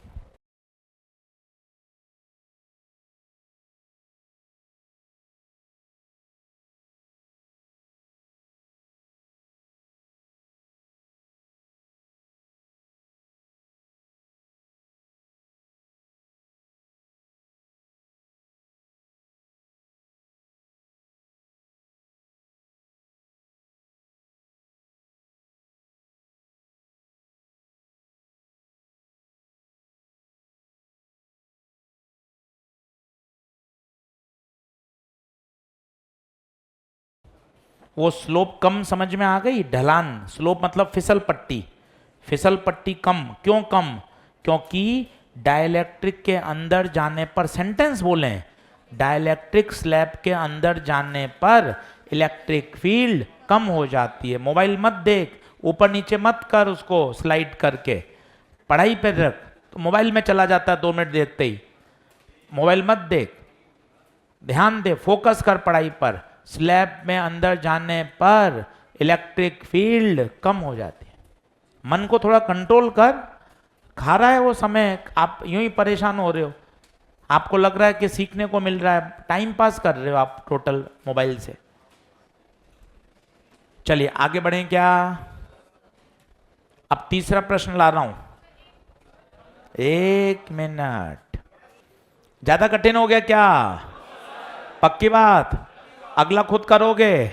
वो स्लोप कम समझ में आ गई? ढलान, स्लोप मतलब फिसल पट्टी, फिसल पट्टी कम। क्यों कम? क्योंकि डाइलेक्ट्रिक के अंदर जाने पर, सेंटेंस बोलें, डाइलेक्ट्रिक स्लैब के अंदर जाने पर इलेक्ट्रिक फील्ड कम हो जाती है। मोबाइल मत देख, ऊपर नीचे मत कर उसको स्लाइड करके, पढ़ाई पे रख, तो मोबाइल में चला जाता है 2 मिनट देखते ही। मोबाइल मत देख, ध्यान दे, फोकस कर पढ़ाई पर। स्लैब में अंदर जाने पर इलेक्ट्रिक फील्ड कम हो जाती है। मन को थोड़ा कंट्रोल कर, खा रहा है वो समय, आप यूं ही परेशान हो रहे हो, आपको लग रहा है कि सीखने को मिल रहा है, टाइम पास कर रहे हो आप टोटल मोबाइल से। चलिए आगे बढ़ें क्या? अब तीसरा प्रश्न ला रहा हूं, 1 मिनट। ज्यादा कठिन हो गया क्या? पक्की बात? अगला खुद करोगे।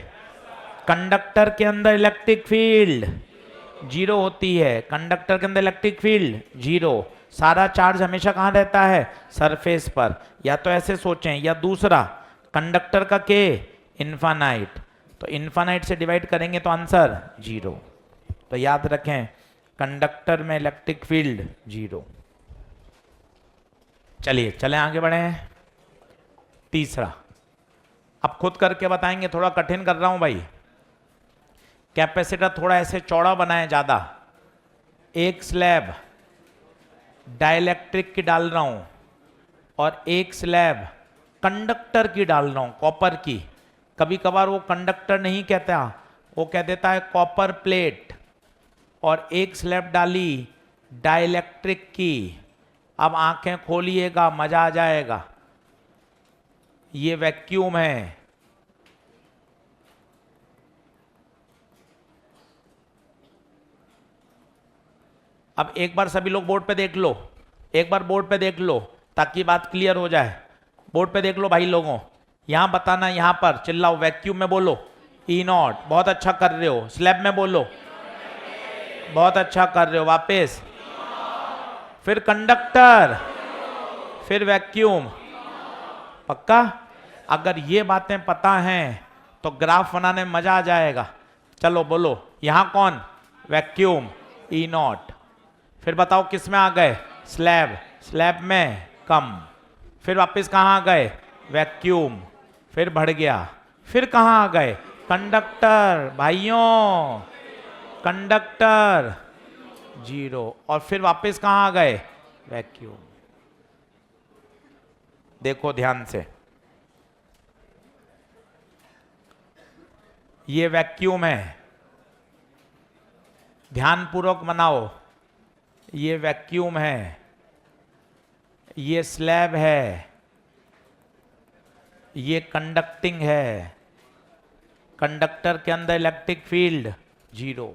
कंडक्टर के अंदर इलेक्ट्रिक फील्ड 0 होती है, कंडक्टर के अंदर इलेक्ट्रिक फील्ड 0। सारा चार्ज हमेशा कहां रहता है? सरफेस पर। या तो ऐसे सोचें, या दूसरा, कंडक्टर का के इन्फानाइट, तो इन्फानाइट से डिवाइड करेंगे तो आंसर 0। तो याद रखें, कंडक्टर में इलेक्ट्रिक फील्ड 0। चलिए चलें आगे बढ़े। तीसरा, अब खुद करके बताएंगे, थोड़ा कठिन कर रहा हूं भाई। कैपेसिटर थोड़ा ऐसे चौड़ा बनाए ज्यादा, एक स्लैब डाइलेक्ट्रिक की डाल रहा हूं और एक स्लैब कंडक्टर की डाल रहा हूं, कॉपर की। कभी कभार वो कंडक्टर नहीं कहता, वो कह देता है कॉपर प्लेट, और एक स्लैब डाली डाइलेक्ट्रिक की। अब आंखें खोलिएगा, मजा आ जाएगा। ये वैक्यूम है, अब एक बार सभी लोग बोर्ड पे देख लो, एक बार बोर्ड पे देख लो ताकि बात क्लियर हो जाए। बोर्ड पे देख लो भाई लोगों, यहां बताना, यहां पर चिल्लाओ, वैक्यूम में बोलो E0। बहुत अच्छा कर रहे हो। स्लैब में बोलो, बहुत अच्छा कर रहे हो। वापस, फिर कंडक्टर, फिर वैक्यूम। पक्का? अगर ये बातें पता हैं तो ग्राफ बनाने में मजा आ जाएगा। चलो बोलो, यहां कौन? Vacuum E0। फिर बताओ किस में आ गए? स्लैब, स्लैब में कम। फिर वापस कहां आ गए? वैक्यूम, फिर बढ़ गया। फिर कहां आ गए? कंडक्टर भाइयों, कंडक्टर 0। और फिर वापस कहां आ गए? वैक्यूम। देखो ध्यान से, ये वैक्यूम है, ध्यानपूर्वक बनाओ। ये वैक्यूम है, ये स्लैब है, ये कंडक्टिंग है। कंडक्टर के अंदर इलेक्ट्रिक फील्ड 0।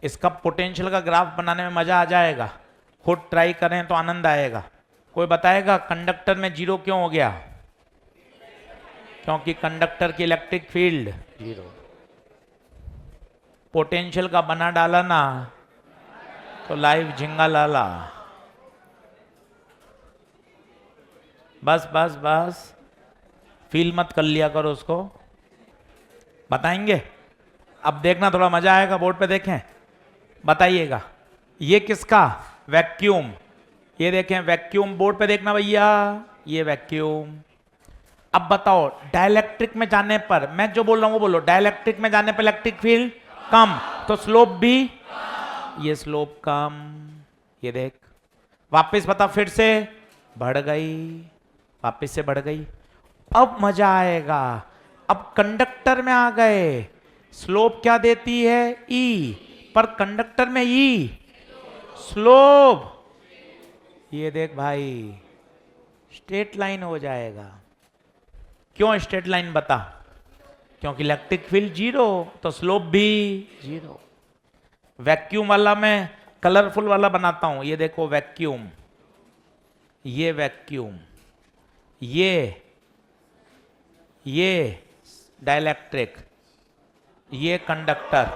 इसका पोटेंशियल का ग्राफ बनाने में मजा आ जाएगा, खुद ट्राई करें तो आनंद आएगा। कोई बताएगा कंडक्टर में 0 क्यों हो गया? क्योंकि कंडक्टर की इलेक्ट्रिक फील्ड 0। पोटेंशियल का बना डाला ना तो लाइव झिंगा लाला। बस बस बस, फील मत कर लिया करो उसको। बताएंगे, अब देखना थोड़ा मजा आएगा। बोर्ड पे देखें, बताइएगा। ये किसका? वैक्यूम। ये देखें वैक्यूम, बोर्ड पे देखना भैया, ये वैक्यूम। अब बताओ, डाइलेक्ट्रिक में जाने पर, मैं जो बोल रहा हूं वो बोलो, डाइलेक्ट्रिक में जाने पर इलेक्ट्रिक फील्ड कम, तो स्लोप भी, ये स्लोप कम। ये देख, वापस बता, फिर से बढ़ गई, वापस से बढ़ गई। अब मजा आएगा। अब कंडक्टर में आ गए, स्लोप क्या देती है? E, पर कंडक्टर में E स्लोप, ये देख भाई, स्ट्रेट लाइन हो जाएगा। क्यों स्ट्रेट लाइन? बता। क्योंकि इलेक्ट्रिक फील्ड 0 तो स्लोप भी 0। वैक्यूम वाला मैं कलरफुल वाला बनाता हूं, ये देखो वैक्यूम, ये वैक्यूम, ये डाइलेक्ट्रिक, ये कंडक्टर।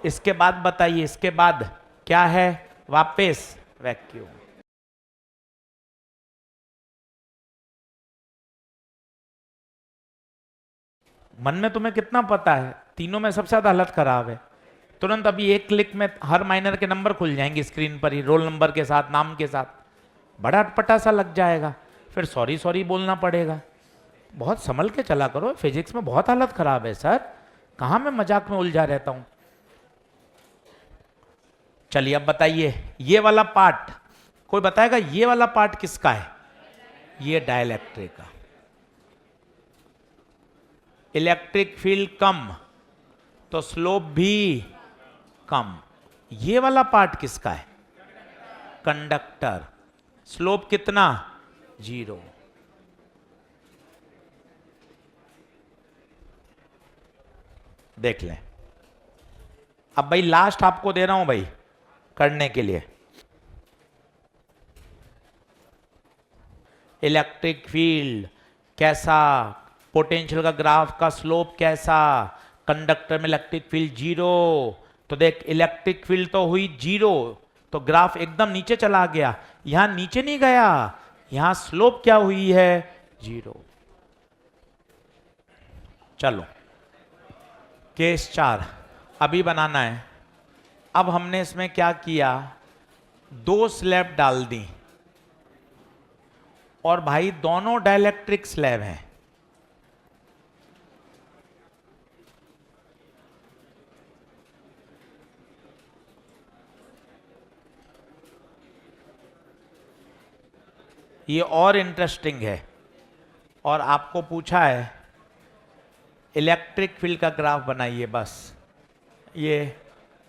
इसके बाद बताइए, इसके बाद क्या है? वापस वैक्यूम। मन में तुम्हें कितना पता है? तीनों में सबसे ज्यादा हालत खराब है। तुरंत अभी एक क्लिक में हर माइनर के नंबर खुल जाएंगे स्क्रीन पर ही, रोल नंबर के साथ, नाम के साथ। बड़ा अटपटा सा लग जाएगा, फिर सॉरी सॉरी बोलना पड़ेगा। बहुत संभल के चला करो, फिजिक्स में बहुत हालत खराब है सर। कहाँ मैं मजाक में उलझा रहता हूँ। चलिए अब बताइए, ये वाला पार्ट कोई बताएगा, ये वाला पार्ट किसका है? ये डाइलेक्ट्रिक का। इलेक्ट्रिक फील्ड कम तो स्लोप भी कम। ये वाला पार्ट किसका है? कंडक्टर। स्लोप कितना? 0। देख लें। अब भाई लास्ट आपको दे रहा हूं भाई करने के लिए। इलेक्ट्रिक फील्ड कैसा, पोटेंशियल का ग्राफ का स्लोप कैसा, कंडक्टर में इलेक्ट्रिक फील्ड 0। तो देख इलेक्ट्रिक फील्ड तो हुई 0, तो ग्राफ एकदम नीचे चला गया। यहां नीचे नहीं गया, यहां स्लोप क्या हुई है? 0। चलो केस 4 अभी बनाना है। अब हमने इसमें क्या किया, 2 स्लैब डाल दी और भाई दोनों डाइलेक्ट्रिक स्लैब हैं। ये और इंटरेस्टिंग है। और आपको पूछा है इलेक्ट्रिक फील्ड का ग्राफ बनाइए, बस ये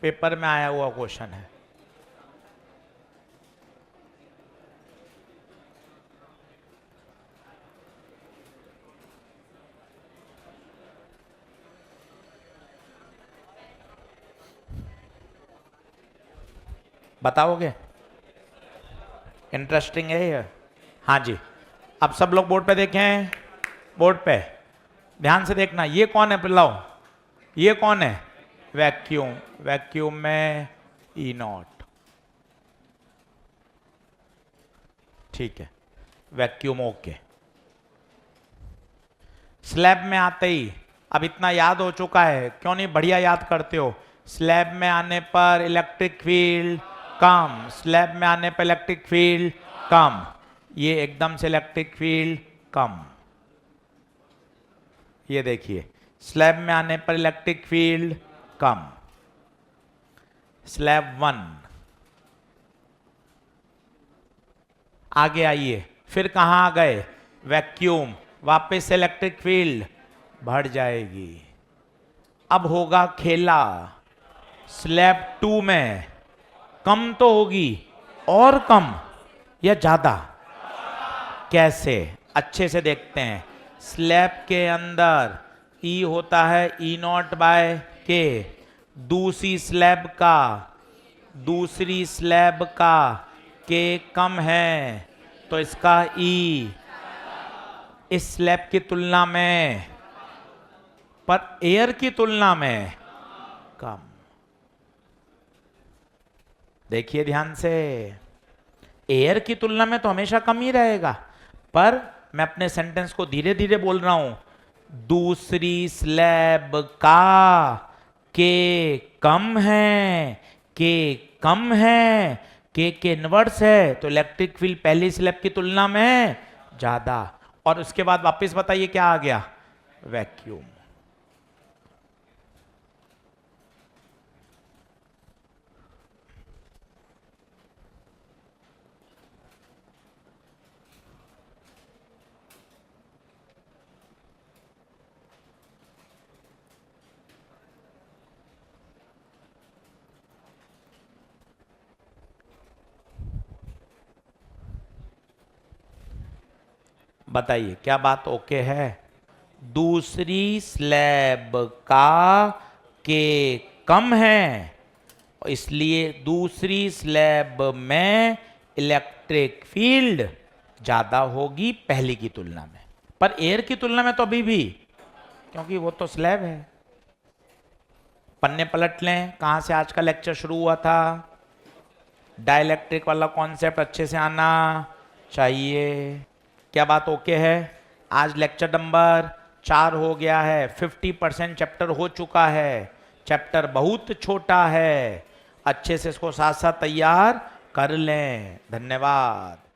पेपर में आया हुआ क्वेश्चन है। बताओगे? इंटरेस्टिंग है ये। हाँ जी, अब सब लोग बोर्ड पे देखें, बोर्ड पे ध्यान से देखना। ये कौन है पिलाओ? ये कौन है? वैक्यूम। वैक्यूम में E0। ठीक है, वैक्यूम ओके। स्लैब में आते ही अब इतना याद हो चुका है, क्यों नहीं बढ़िया याद करते हो? स्लैब में आने पर इलेक्ट्रिक फील्ड कम, स्लैब में आने पर इलेक्ट्रिक फील्ड कम। ये एकदम से इलेक्ट्रिक फील्ड कम। ये देखिए, स्लैब में आने पर इलेक्ट्रिक फील्ड कम। स्लैब 1। आगे आइए, फिर कहां आ गए? वैक्यूम। वापस से इलेक्ट्रिक फील्ड बढ़ जाएगी। अब होगा खेला। स्लैब 2 में कम तो होगी, और कम या ज्यादा? कैसे? अच्छे से देखते हैं। स्लैब के अंदर E होता है E0 बाय के। दूसरी स्लैब का के कम है, तो इसका E इस स्लैब की तुलना में, पर एयर की तुलना में कम। देखिए ध्यान से, एयर की तुलना में तो हमेशा कम ही रहेगा, पर मैं अपने सेंटेंस को धीरे धीरे बोल रहा हूं। दूसरी स्लैब का के कम है, के कम है, के इनवर्स है, तो इलेक्ट्रिक फील्ड पहली स्लैब की तुलना में ज्यादा। और उसके बाद वापस बताइए क्या आ गया? वैक्यूम। बताइए क्या बात ओके है? दूसरी स्लैब का के कम है, इसलिए दूसरी स्लैब में इलेक्ट्रिक फील्ड ज्यादा होगी पहली की तुलना में, पर एयर की तुलना में तो अभी भी, क्योंकि वो तो स्लैब है। पन्ने पलट लें, कहाँ से आज का लेक्चर शुरू हुआ था। डाइलेक्ट्रिक वाला कॉन्सेप्ट अच्छे से आना चाहिए। क्या बात ओके है? आज लेक्चर नंबर 4 हो गया है, 50% चैप्टर हो चुका है। चैप्टर बहुत छोटा है, अच्छे से इसको साथ साथ तैयार कर लें। धन्यवाद।